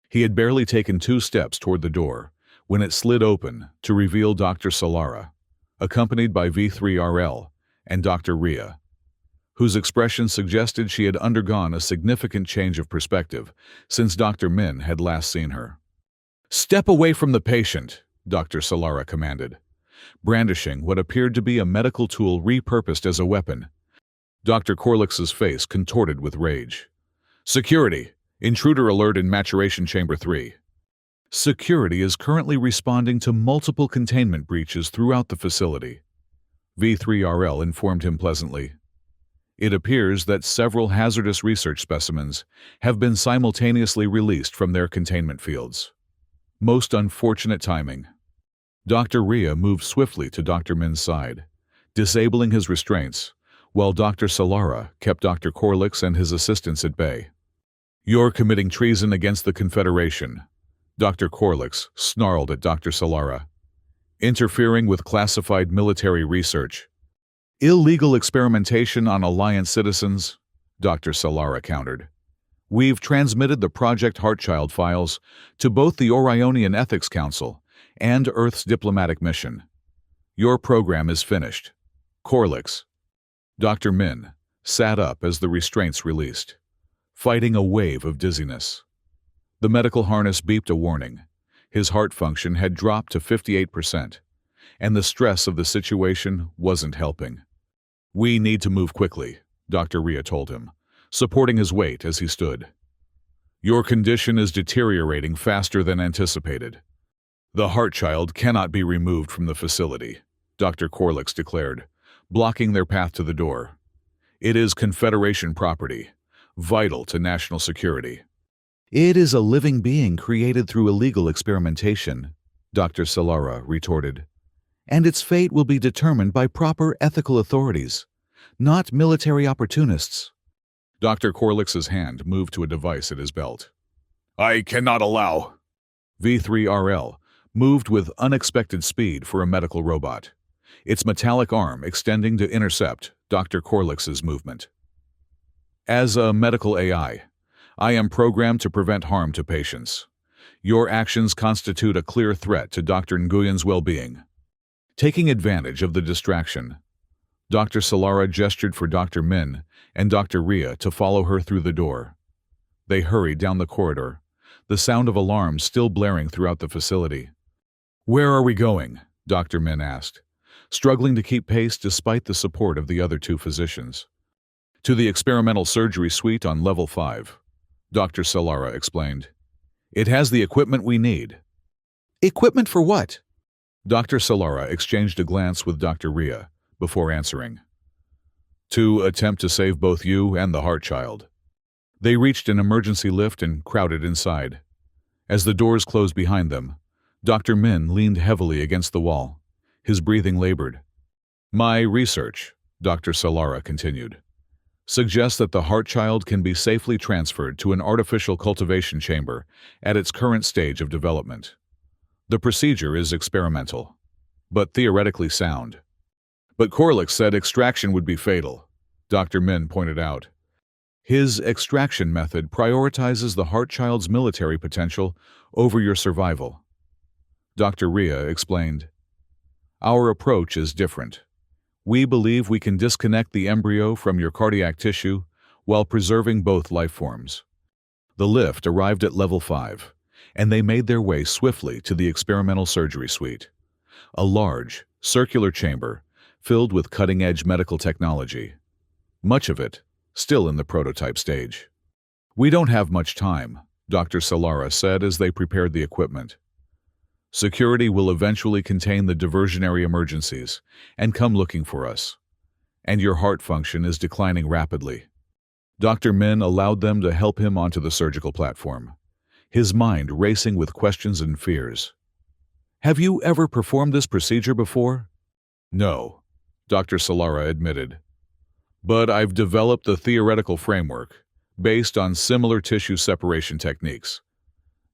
He had barely taken 2 steps toward the door when it slid open to reveal Dr. Solara, accompanied by V3RL and Dr. Ria, whose expression suggested she had undergone a significant change of perspective since Dr. Min had last seen her. "Step away from the patient," Dr. Solara commanded, brandishing what appeared to be a medical tool repurposed as a weapon. Dr. Corlix's face contorted with rage. "Security! Intruder alert in maturation chamber 3. Security is currently responding to multiple containment breaches throughout the facility," V3RL informed him pleasantly. "It appears that several hazardous research specimens have been simultaneously released from their containment fields. Most unfortunate timing." Dr. Ria moved swiftly to Dr. Min's side, disabling his restraints, while Dr. Solara kept Dr. Corlix and his assistants at bay. "You're committing treason against the Confederation," Dr. Corlix snarled at Dr. Solara. "Interfering with classified military research. Illegal experimentation on Alliance citizens," Dr. Solara countered. "We've transmitted the Project Heartchild files to both the Orionian Ethics Council and Earth's diplomatic mission. Your program is finished. Corlix." Dr. Min sat up as the restraints released, fighting a wave of dizziness. The medical harness beeped a warning. His heart function had dropped to 58%, and the stress of the situation wasn't helping. "We need to move quickly," Dr. Ria told him, supporting his weight as he stood. "Your condition is deteriorating faster than anticipated. The Heartchild cannot be removed from the facility," Dr. Corlix declared, blocking their path to the door. "It is Confederation property, vital to national security." "It is a living being created through illegal experimentation," Dr. Solara retorted, "and its fate will be determined by proper ethical authorities, not military opportunists." Dr. Corlix's hand moved to a device at his belt. "I cannot allow." V3RL moved with unexpected speed for a medical robot, its metallic arm extending to intercept Dr. Corlix's movement. "As a medical AI, I am programmed to prevent harm to patients. Your actions constitute a clear threat to Dr. Nguyen's well-being." Taking advantage of the distraction, Dr. Solara gestured for Dr. Min and Dr. Ria to follow her through the door. They hurried down the corridor, the sound of alarms still blaring throughout the facility. "Where are we going?" Dr. Min asked, struggling to keep pace despite the support of the other 2 physicians. "To the experimental surgery suite on level 5, Dr. Solara explained. "It has the equipment we need." "Equipment for what?" Dr. Solara exchanged a glance with Dr. Ria before answering. "To attempt to save both you and the Heartchild." They reached an emergency lift and crowded inside. As the doors closed behind them, Dr. Min leaned heavily against the wall, his breathing labored. "My research," Dr. Solara continued, "suggests that the Heartchild can be safely transferred to an artificial cultivation chamber at its current stage of development. The procedure is experimental, but theoretically sound." "But Corlix said extraction would be fatal," Dr. Min pointed out. "His extraction method prioritizes the Heartchild's military potential over your survival," Dr. Ria explained. "Our approach is different. We believe we can disconnect the embryo from your cardiac tissue while preserving both life forms." The lift arrived at level 5, and they made their way swiftly to the experimental surgery suite, a large, circular chamber filled with cutting-edge medical technology, much of it still in the prototype stage. "We don't have much time," Dr. Solara said as they prepared the equipment. Security will eventually contain the diversionary emergencies and come looking for us. And your heart function is declining rapidly. Dr. Min allowed them to help him onto the surgical platform, his mind racing with questions and fears. Have you ever performed this procedure before? No, Dr. Solara admitted. But I've developed a theoretical framework based on similar tissue separation techniques.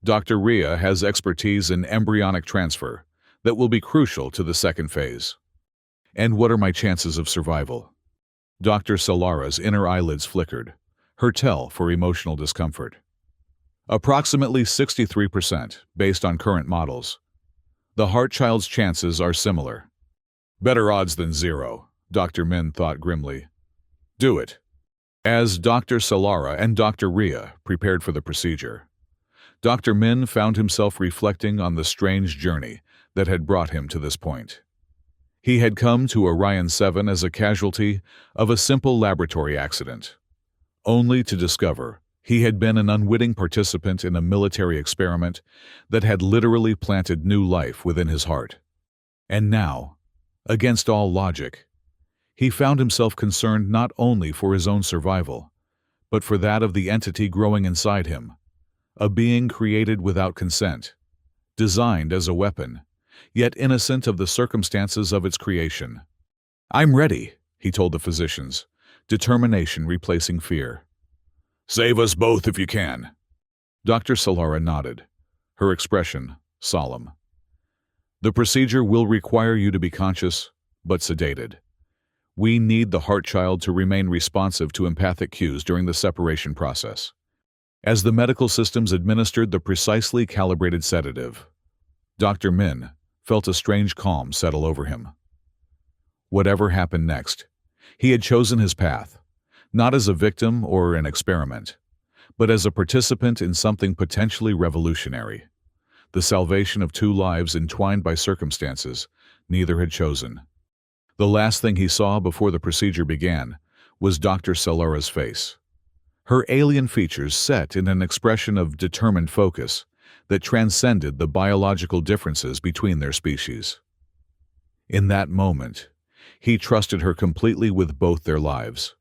Dr. Ria has expertise in embryonic transfer that will be crucial to the second phase. And what are my chances of survival? Dr. Solara's inner eyelids flickered, her tell for emotional discomfort. Approximately 63%, based on current models. The heart child's chances are similar. Better odds than zero, Dr. Min thought grimly. Do it. As Dr. Solara and Dr. Ria prepared for the procedure, Dr. Min found himself reflecting on the strange journey that had brought him to this point. He had come to Orion 7 as a casualty of a simple laboratory accident, only to discover he had been an unwitting participant in a military experiment that had literally planted new life within his heart. And now, against all logic, he found himself concerned not only for his own survival, but for that of the entity growing inside him, a being created without consent, designed as a weapon, yet innocent of the circumstances of its creation. I'm ready, he told the physicians, determination replacing fear. Save us both if you can. Dr. Solara nodded, her expression solemn. The procedure will require you to be conscious, but sedated. We need the heart child to remain responsive to empathic cues during the separation process. As the medical systems administered the precisely calibrated sedative, Dr. Min felt a strange calm settle over him. Whatever happened next, he had chosen his path, not as a victim or an experiment, but as a participant in something potentially revolutionary. The salvation of two lives entwined by circumstances neither had chosen. The last thing he saw before the procedure began was Dr. Solara's face. Her alien features set in an expression of determined focus that transcended the biological differences between their species. In that moment, he trusted her completely with both their lives.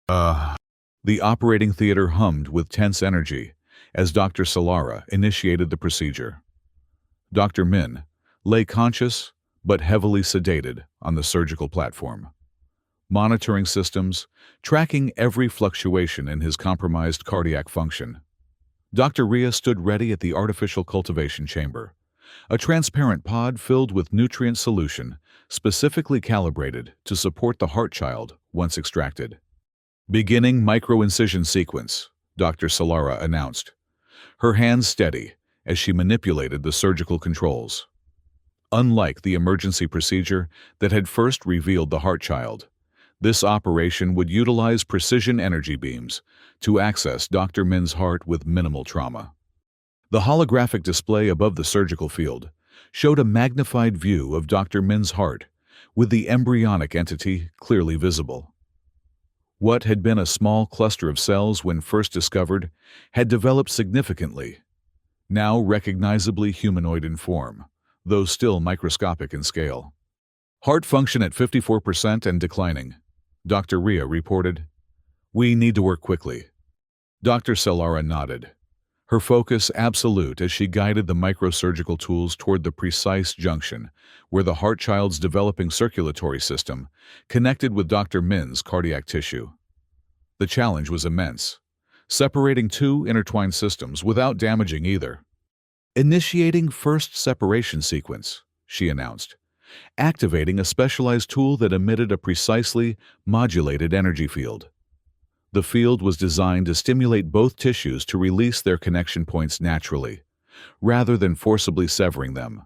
The operating theater hummed with tense energy as Dr. Solara initiated the procedure. Dr. Min lay conscious but heavily sedated on the surgical platform, monitoring systems, tracking every fluctuation in his compromised cardiac function. Dr. Ria stood ready at the artificial cultivation chamber, a transparent pod filled with nutrient solution specifically calibrated to support the heart child once extracted. Beginning microincision sequence, Dr. Solara announced, her hands steady as she manipulated the surgical controls. Unlike the emergency procedure that had first revealed the heart child, this operation would utilize precision energy beams to access Dr. Min's heart with minimal trauma. The holographic display above the surgical field showed a magnified view of Dr. Min's heart, with the embryonic entity clearly visible. What had been a small cluster of cells when first discovered had developed significantly, now recognizably humanoid in form, though still microscopic in scale. Heart function at 54% and declining, Dr. Ria reported. We need to work quickly. Dr. Solara nodded, her focus absolute as she guided the microsurgical tools toward the precise junction where the heart child's developing circulatory system connected with Dr. Min's cardiac tissue. The challenge was immense, separating two intertwined systems without damaging either. Initiating first separation sequence, she announced, activating a specialized tool that emitted a precisely modulated energy field. The field was designed to stimulate both tissues to release their connection points naturally, rather than forcibly severing them.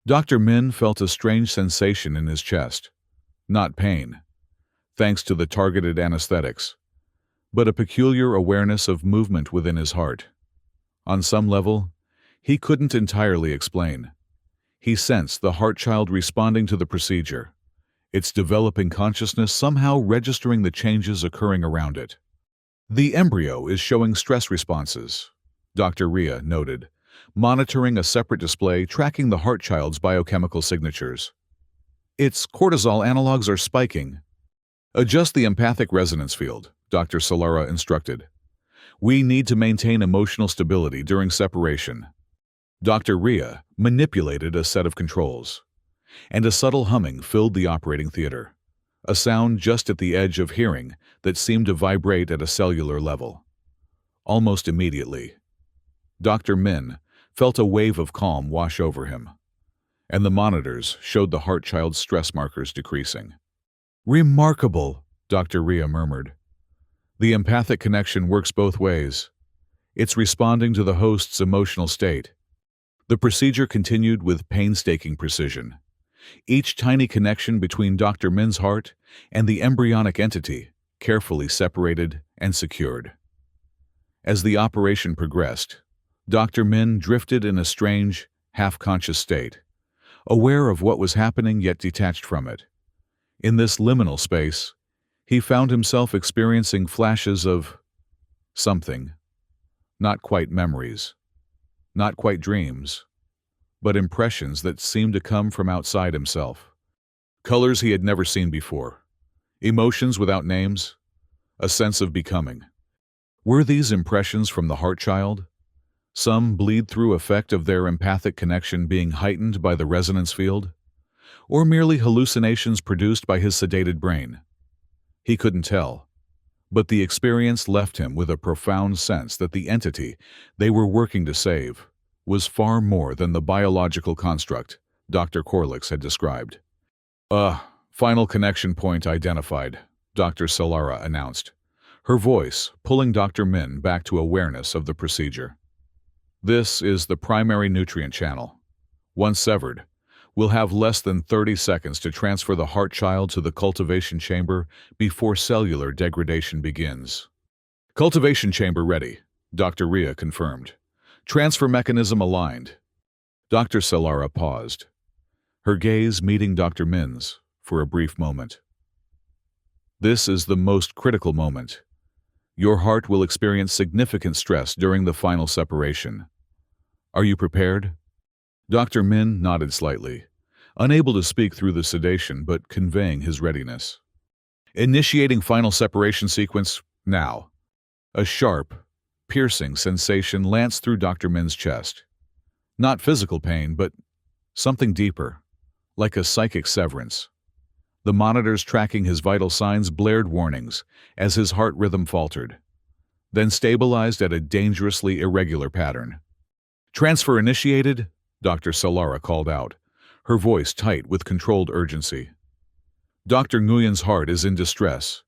Dr. Min felt a strange sensation in his chest. Not pain, thanks to the targeted anesthetics, but a peculiar awareness of movement within his heart. On some level, he couldn't entirely explain. He sensed the heart child responding to the procedure, its developing consciousness somehow registering the changes occurring around it. The embryo is showing stress responses, Dr. Ria noted, monitoring a separate display tracking the heart child's biochemical signatures. Its cortisol analogs are spiking. Adjust the empathic resonance field, Dr. Solara instructed. We need to maintain emotional stability during separation. Dr. Ria manipulated a set of controls, and a subtle humming filled the operating theater, a sound just at the edge of hearing that seemed to vibrate at a cellular level. Almost immediately, Dr. Min felt a wave of calm wash over him, and the monitors showed the heart child's stress markers decreasing. Remarkable, Dr. Ria murmured. The empathic connection works both ways. It's responding to the host's emotional state. The procedure continued with painstaking precision. Each tiny connection between Dr. Min's heart and the embryonic entity carefully separated and secured. As the operation progressed, Dr. Min drifted in a strange, half-conscious state, aware of what was happening yet detached from it. In this liminal space, he found himself experiencing flashes of something, not quite memories, not quite dreams, but impressions that seemed to come from outside himself. Colors he had never seen before, emotions without names, a sense of becoming. Were these impressions from the heart child? Some bleed-through effect of their empathic connection being heightened by the resonance field? Or merely hallucinations produced by his sedated brain? He couldn't tell, but the experience left him with a profound sense that the entity they were working to save was far more than the biological construct Dr. Corlix had described. Final connection point identified, Dr. Solara announced, her voice pulling Dr. Min back to awareness of the procedure. This is the primary nutrient channel. Once severed, we'll have less than 30 seconds to transfer the heart child to the cultivation chamber before cellular degradation begins. Cultivation chamber ready, Dr. Ria confirmed. Transfer mechanism aligned. Dr. Solara paused, her gaze meeting Dr. Min's for a brief moment. This is the most critical moment. Your heart will experience significant stress during the final separation. Are you prepared? Dr. Min nodded slightly, unable to speak through the sedation but conveying his readiness. Initiating final separation sequence now. A sharp, piercing sensation lanced through Dr. Min's chest. Not physical pain, but something deeper, like a psychic severance. The monitors tracking his vital signs blared warnings as his heart rhythm faltered, then stabilized at a dangerously irregular pattern. Transfer initiated, Dr. Solara called out, her voice tight with controlled urgency. Dr. Nguyen's heart is in distress.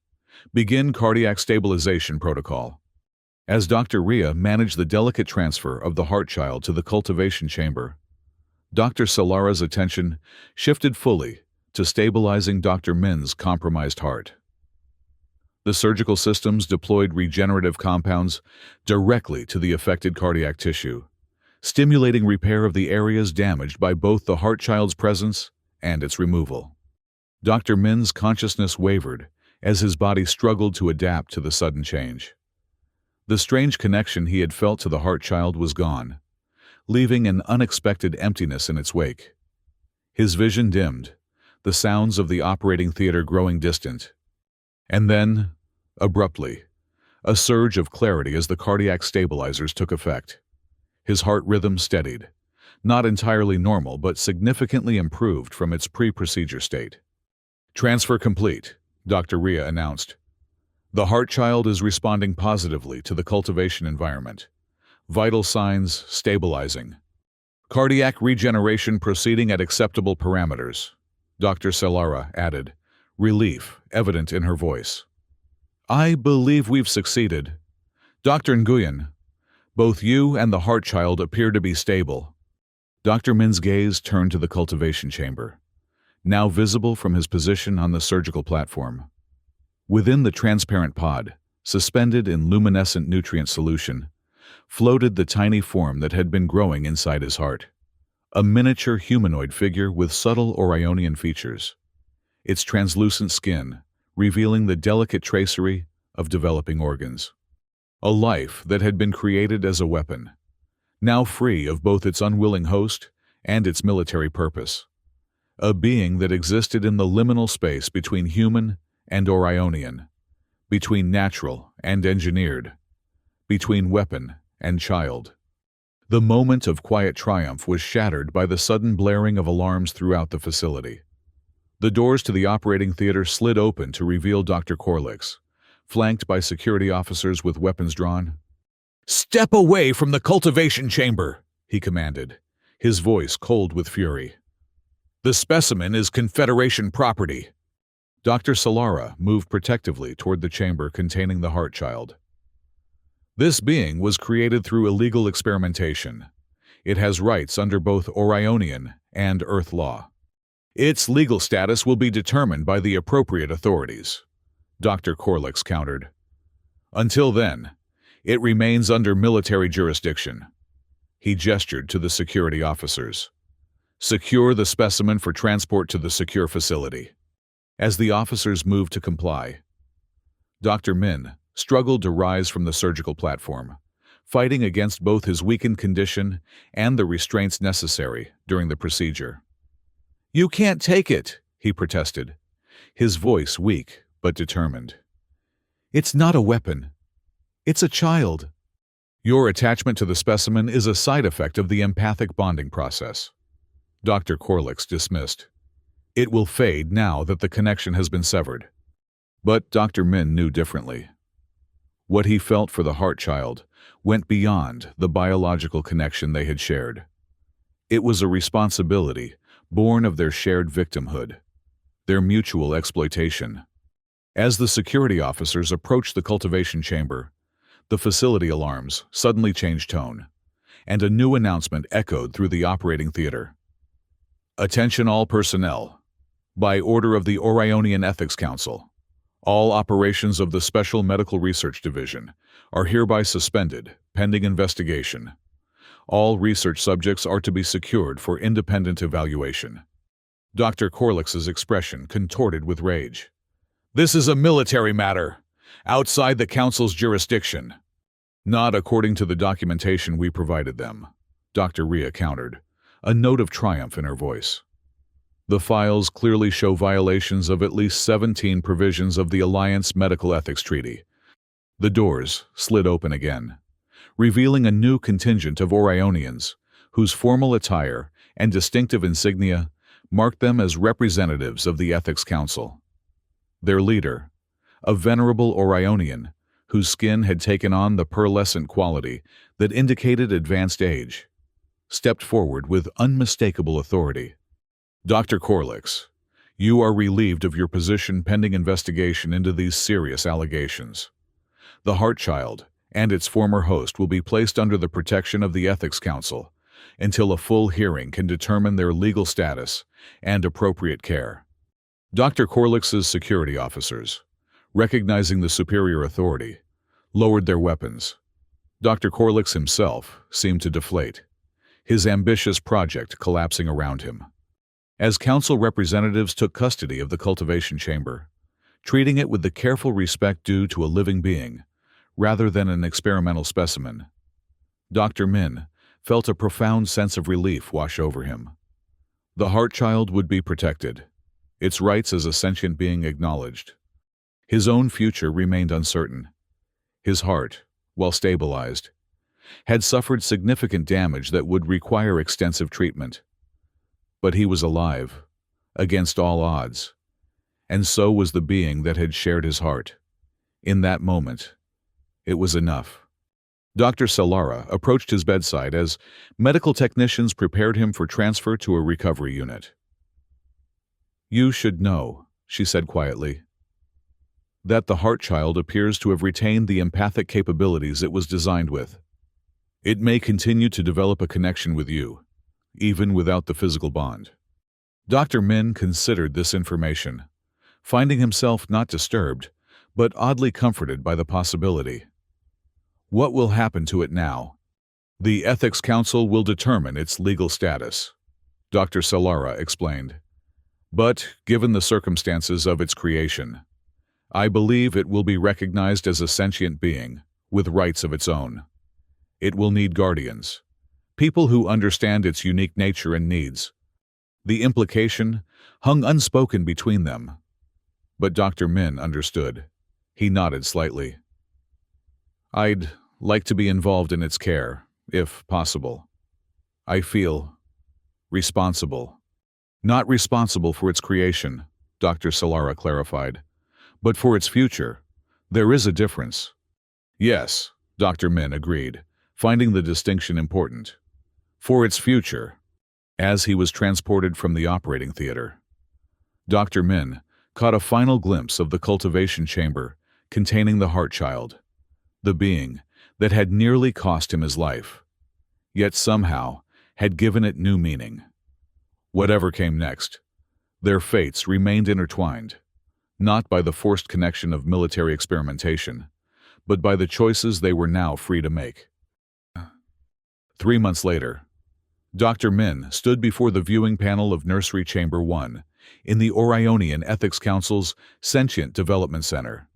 Begin cardiac stabilization protocol. As Dr. Ria managed the delicate transfer of the heart child to the cultivation chamber, Dr. Solara's attention shifted fully to stabilizing Dr. Min's compromised heart. The surgical systems deployed regenerative compounds directly to the affected cardiac tissue, stimulating repair of the areas damaged by both the heart child's presence and its removal. Dr. Min's consciousness wavered as his body struggled to adapt to the sudden change. The strange connection he had felt to the heart child was gone, leaving an unexpected emptiness in its wake. His vision dimmed, the sounds of the operating theater growing distant. And then, abruptly, a surge of clarity as the cardiac stabilizers took effect. His heart rhythm steadied, not entirely normal but significantly improved from its pre-procedure state. Transfer complete, Dr. Ria announced. The heart child is responding positively to the cultivation environment. Vital signs stabilizing. Cardiac regeneration proceeding at acceptable parameters, Dr. Solara added, relief evident in her voice. I believe we've succeeded. Dr. Nguyen, both you and the heart child appear to be stable. Dr. Min's gaze turned to the cultivation chamber, now visible from his position on the surgical platform. Within the transparent pod, suspended in luminescent nutrient solution, floated the tiny form that had been growing inside his heart. A miniature humanoid figure with subtle Orionian features, its translucent skin revealing the delicate tracery of developing organs. A life that had been created as a weapon, now free of both its unwilling host and its military purpose. A being that existed in the liminal space between human and Orionian, between natural and engineered, between weapon and child. The moment of quiet triumph was shattered by the sudden blaring of alarms throughout the facility. The doors to the operating theater slid open to reveal Dr. Corlix, flanked by security officers with weapons drawn. "Step away from the cultivation chamber," he commanded, his voice cold with fury. "The specimen is Confederation property." Dr. Solara moved protectively toward the chamber containing the heart child. "This being was created through illegal experimentation. It has rights under both Orionian and Earth law. Its legal status will be determined by the appropriate authorities," Dr. Corlix countered. "Until then, it remains under military jurisdiction." He gestured to the security officers. "Secure the specimen for transport to the secure facility." As the officers moved to comply, Dr. Min struggled to rise from the surgical platform, fighting against both his weakened condition and the restraints necessary during the procedure. "You can't take it," he protested, his voice weak but determined. "It's not a weapon. It's a child." "Your attachment to the specimen is a side effect of the empathic bonding process," Dr. Corlix dismissed. "It will fade now that the connection has been severed." But Dr. Min knew differently. What he felt for the heart child went beyond the biological connection they had shared. It was a responsibility born of their shared victimhood, their mutual exploitation. As the security officers approached the cultivation chamber, the facility alarms suddenly changed tone, and a new announcement echoed through the operating theater. "Attention all personnel. By order of the Orionian Ethics Council, all operations of the Special Medical Research Division are hereby suspended pending investigation. All research subjects are to be secured for independent evaluation." Dr. Corlix's expression contorted with rage. "This is a military matter, outside the Council's jurisdiction." "Not according to the documentation we provided them," Dr. Rhea countered, a note of triumph in her voice. "The files clearly show violations of at least 17 provisions of the Alliance Medical Ethics Treaty." The doors slid open again, revealing a new contingent of Orionians, whose formal attire and distinctive insignia marked them as representatives of the Ethics Council. Their leader, a venerable Orionian whose skin had taken on the pearlescent quality that indicated advanced age, stepped forward with unmistakable authority. "Dr. Corlix, you are relieved of your position pending investigation into these serious allegations. The heart child and its former host will be placed under the protection of the Ethics Council until a full hearing can determine their legal status and appropriate care." Dr. Corlix's security officers, recognizing the superior authority, lowered their weapons. Dr. Corlix himself seemed to deflate, his ambitious project collapsing around him. As council representatives took custody of the cultivation chamber, treating it with the careful respect due to a living being, rather than an experimental specimen, Dr. Min felt a profound sense of relief wash over him. The heart child would be protected, its rights as a sentient being acknowledged. His own future remained uncertain. His heart, while stabilized, had suffered significant damage that would require extensive treatment. But he was alive, against all odds, and so was the being that had shared his heart. In that moment, it was enough. Dr. Solara approached his bedside as medical technicians prepared him for transfer to a recovery unit. "You should know," she said quietly, "that the heart child appears to have retained the empathic capabilities it was designed with. It may continue to develop a connection with you, even without the physical bond." Dr. Min considered this information, finding himself not disturbed, but oddly comforted by the possibility. What will happen to it now? "The Ethics Council will determine its legal status," Dr. Solara explained. "But, given the circumstances of its creation, I believe it will be recognized as a sentient being, with rights of its own. It will need guardians, people who understand its unique nature and needs. The implication hung unspoken between them. But Dr. Min understood. He nodded slightly. I'd like to be involved in its care, if possible. I feel responsible. Not responsible for its creation, Dr. Solara clarified, but for its future. There is a difference. Yes, Dr. Min agreed, finding the distinction important. For its future. As he was transported from the operating theater, Dr. Min caught a final glimpse of the cultivation chamber containing the heart child, the being that had nearly cost him his life, yet somehow had given it new meaning. Whatever came next, their fates remained intertwined, not by the forced connection of military experimentation, but by the choices they were now free to make. 3 months later, Dr. Min stood before the viewing panel of Nursery Chamber 1 in the Orionian Ethics Council's Sentient Development Center.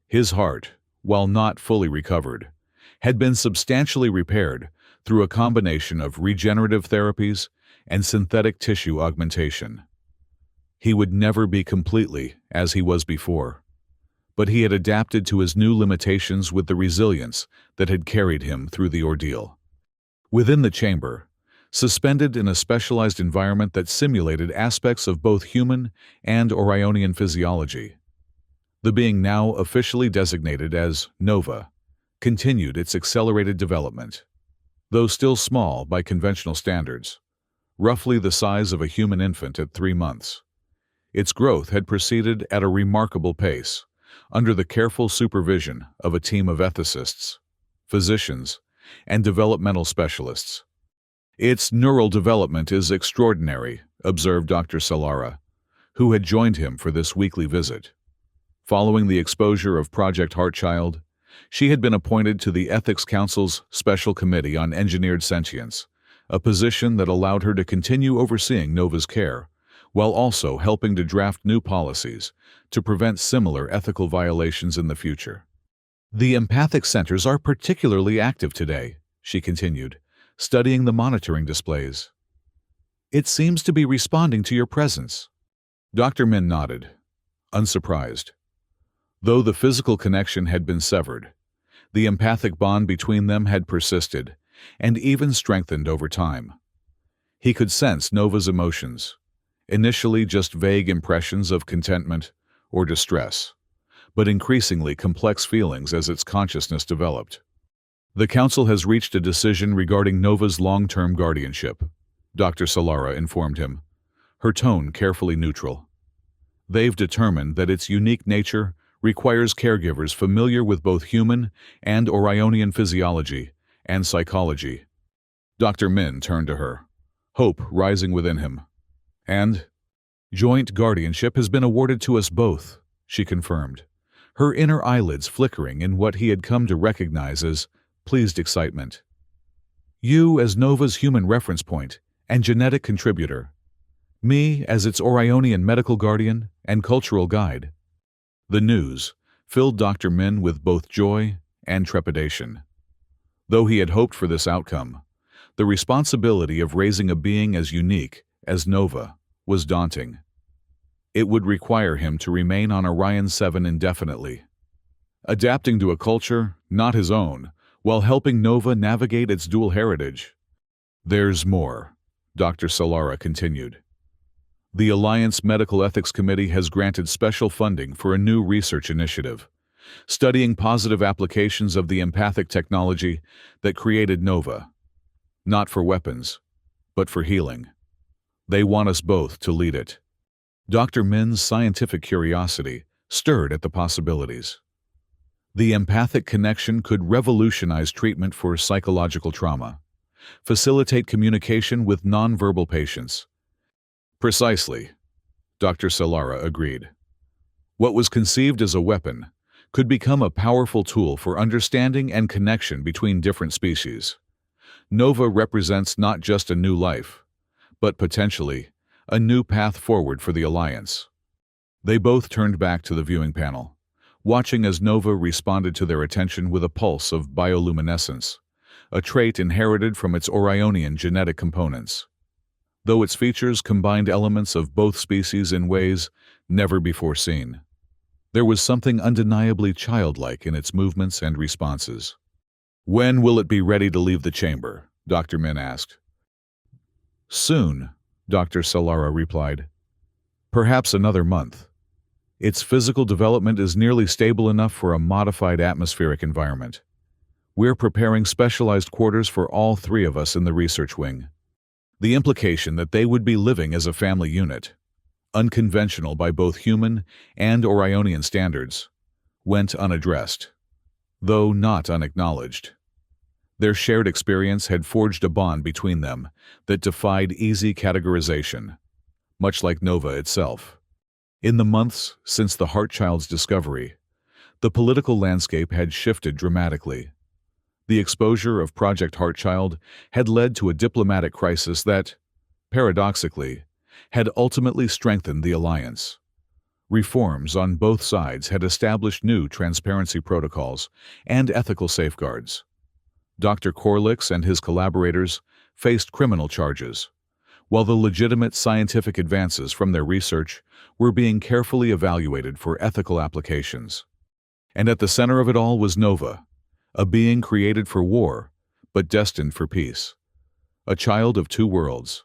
His heart, while not fully recovered, had been substantially repaired through a combination of regenerative therapies and synthetic tissue augmentation. He would never be completely as he was before, but he had adapted to his new limitations with the resilience that had carried him through the ordeal. Within the chamber, suspended in a specialized environment that simulated aspects of both human and Orionian physiology, the being now officially designated as Nova continued its accelerated development. Though still small by conventional standards, roughly the size of a human infant at 3 months, its growth had proceeded at a remarkable pace, under the careful supervision of a team of ethicists, physicians, and developmental specialists. Its neural development is extraordinary, observed Dr. Solara, who had joined him for this weekly visit. Following the exposure of Project Heartchild, she had been appointed to the Ethics Council's Special Committee on Engineered Sentience, a position that allowed her to continue overseeing Nova's care, while also helping to draft new policies to prevent similar ethical violations in the future. The empathic centers are particularly active today, she continued, studying the monitoring displays. It seems to be responding to your presence. Dr. Min nodded, unsurprised. Though the physical connection had been severed, the empathic bond between them had persisted and even strengthened over time. He could sense Nova's emotions, initially just vague impressions of contentment or distress, but increasingly complex feelings as its consciousness developed. The Council has reached a decision regarding Nova's long-term guardianship, Dr. Solara informed him, her tone carefully neutral. They've determined that its unique nature requires caregivers familiar with both human and Orionian physiology and psychology. Dr. Min turned to her, hope rising within him. And joint guardianship has been awarded to us both, she confirmed, her inner eyelids flickering in what he had come to recognize as pleased excitement. You as Nova's human reference point and genetic contributor. Me as its Orionian medical guardian and cultural guide. The news filled Dr. Min with both joy and trepidation. Though he had hoped for this outcome, the responsibility of raising a being as unique as Nova was daunting. It would require him to remain on Orion 7 indefinitely, adapting to a culture not his own, while helping Nova navigate its dual heritage. There's more, Dr. Solara continued. The Alliance Medical Ethics Committee has granted special funding for a new research initiative, studying positive applications of the empathic technology that created Nova, not for weapons, but for healing. They want us both to lead it. Dr. Min's scientific curiosity stirred at the possibilities. The empathic connection could revolutionize treatment for psychological trauma, facilitate communication with nonverbal patients. Precisely, Dr. Solara agreed. What was conceived as a weapon could become a powerful tool for understanding and connection between different species. Nova represents not just a new life, but potentially a new path forward for the Alliance. They both turned back to the viewing panel, watching as Nova responded to their attention with a pulse of bioluminescence, a trait inherited from its Orionian genetic components. Though its features combined elements of both species in ways never before seen, there was something undeniably childlike in its movements and responses. "When will it be ready to leave the chamber?" Dr. Min asked. "Soon," Dr. Solara replied. "Perhaps another month. Its physical development is nearly stable enough for a modified atmospheric environment. We're preparing specialized quarters for all three of us in the research wing." The implication that they would be living as a family unit, unconventional by both human and Orionian standards, went unaddressed, though not unacknowledged. Their shared experience had forged a bond between them that defied easy categorization, much like Nova itself. In the months since the Heartchild's discovery, the political landscape had shifted dramatically. The exposure of Project Heartchild had led to a diplomatic crisis that, paradoxically, had ultimately strengthened the alliance. Reforms on both sides had established new transparency protocols and ethical safeguards. Dr. Corlix and his collaborators faced criminal charges, while the legitimate scientific advances from their research were being carefully evaluated for ethical applications. And at the center of it all was Nova, a being created for war, but destined for peace. A child of two worlds,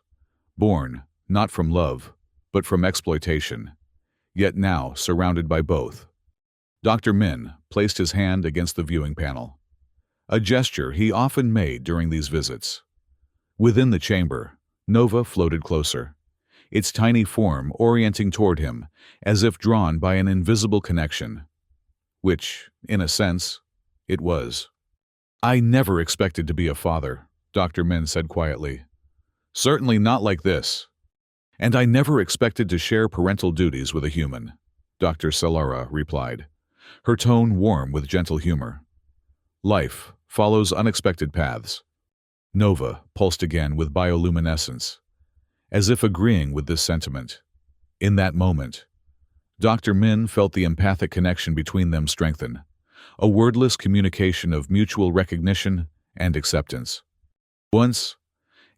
born not from love, but from exploitation, yet now surrounded by both. Dr. Min placed his hand against the viewing panel, a gesture he often made during these visits. Within the chamber, Nova floated closer, its tiny form orienting toward him as if drawn by an invisible connection, which, in a sense, it was. "I never expected to be a father," Dr. Min said quietly. "Certainly not like this. And I never expected to share parental duties with a human," Dr. Solara replied, her tone warm with gentle humor. "Life follows unexpected paths." Nova pulsed again with bioluminescence, as if agreeing with this sentiment. In that moment, Dr. Min felt the empathic connection between them strengthen, a wordless communication of mutual recognition and acceptance. Once,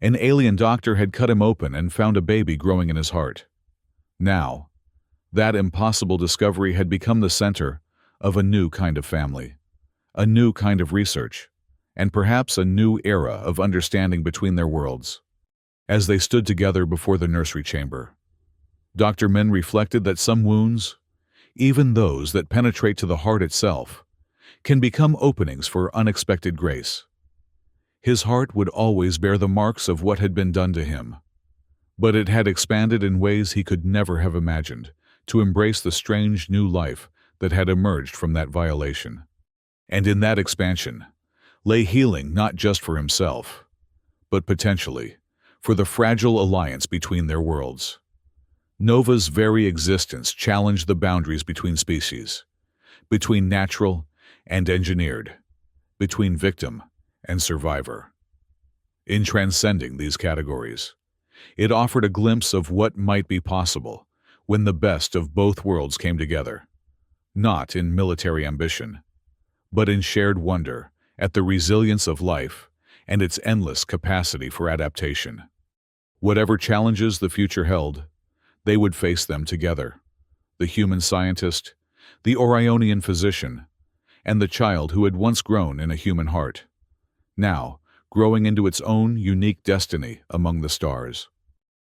an alien doctor had cut him open and found a baby growing in his heart. Now, that impossible discovery had become the center of a new kind of family, a new kind of research, and perhaps a new era of understanding between their worlds. As they stood together before the nursery chamber, Dr. Min reflected that some wounds, even those that penetrate to the heart itself, can become openings for unexpected grace. His heart would always bear the marks of what had been done to him, but it had expanded in ways he could never have imagined, to embrace the strange new life that had emerged from that violation. And in that expansion lay healing not just for himself, but potentially for the fragile alliance between their worlds. Nova's very existence challenged the boundaries between species, between natural and engineered, between victim and survivor. In transcending these categories, it offered a glimpse of what might be possible when the best of both worlds came together, not in military ambition, but in shared wonder at the resilience of life and its endless capacity for adaptation. Whatever challenges the future held, they would face them together. The human scientist, the Orionian physician, and the child who had once grown in a human heart, now growing into its own unique destiny among the stars.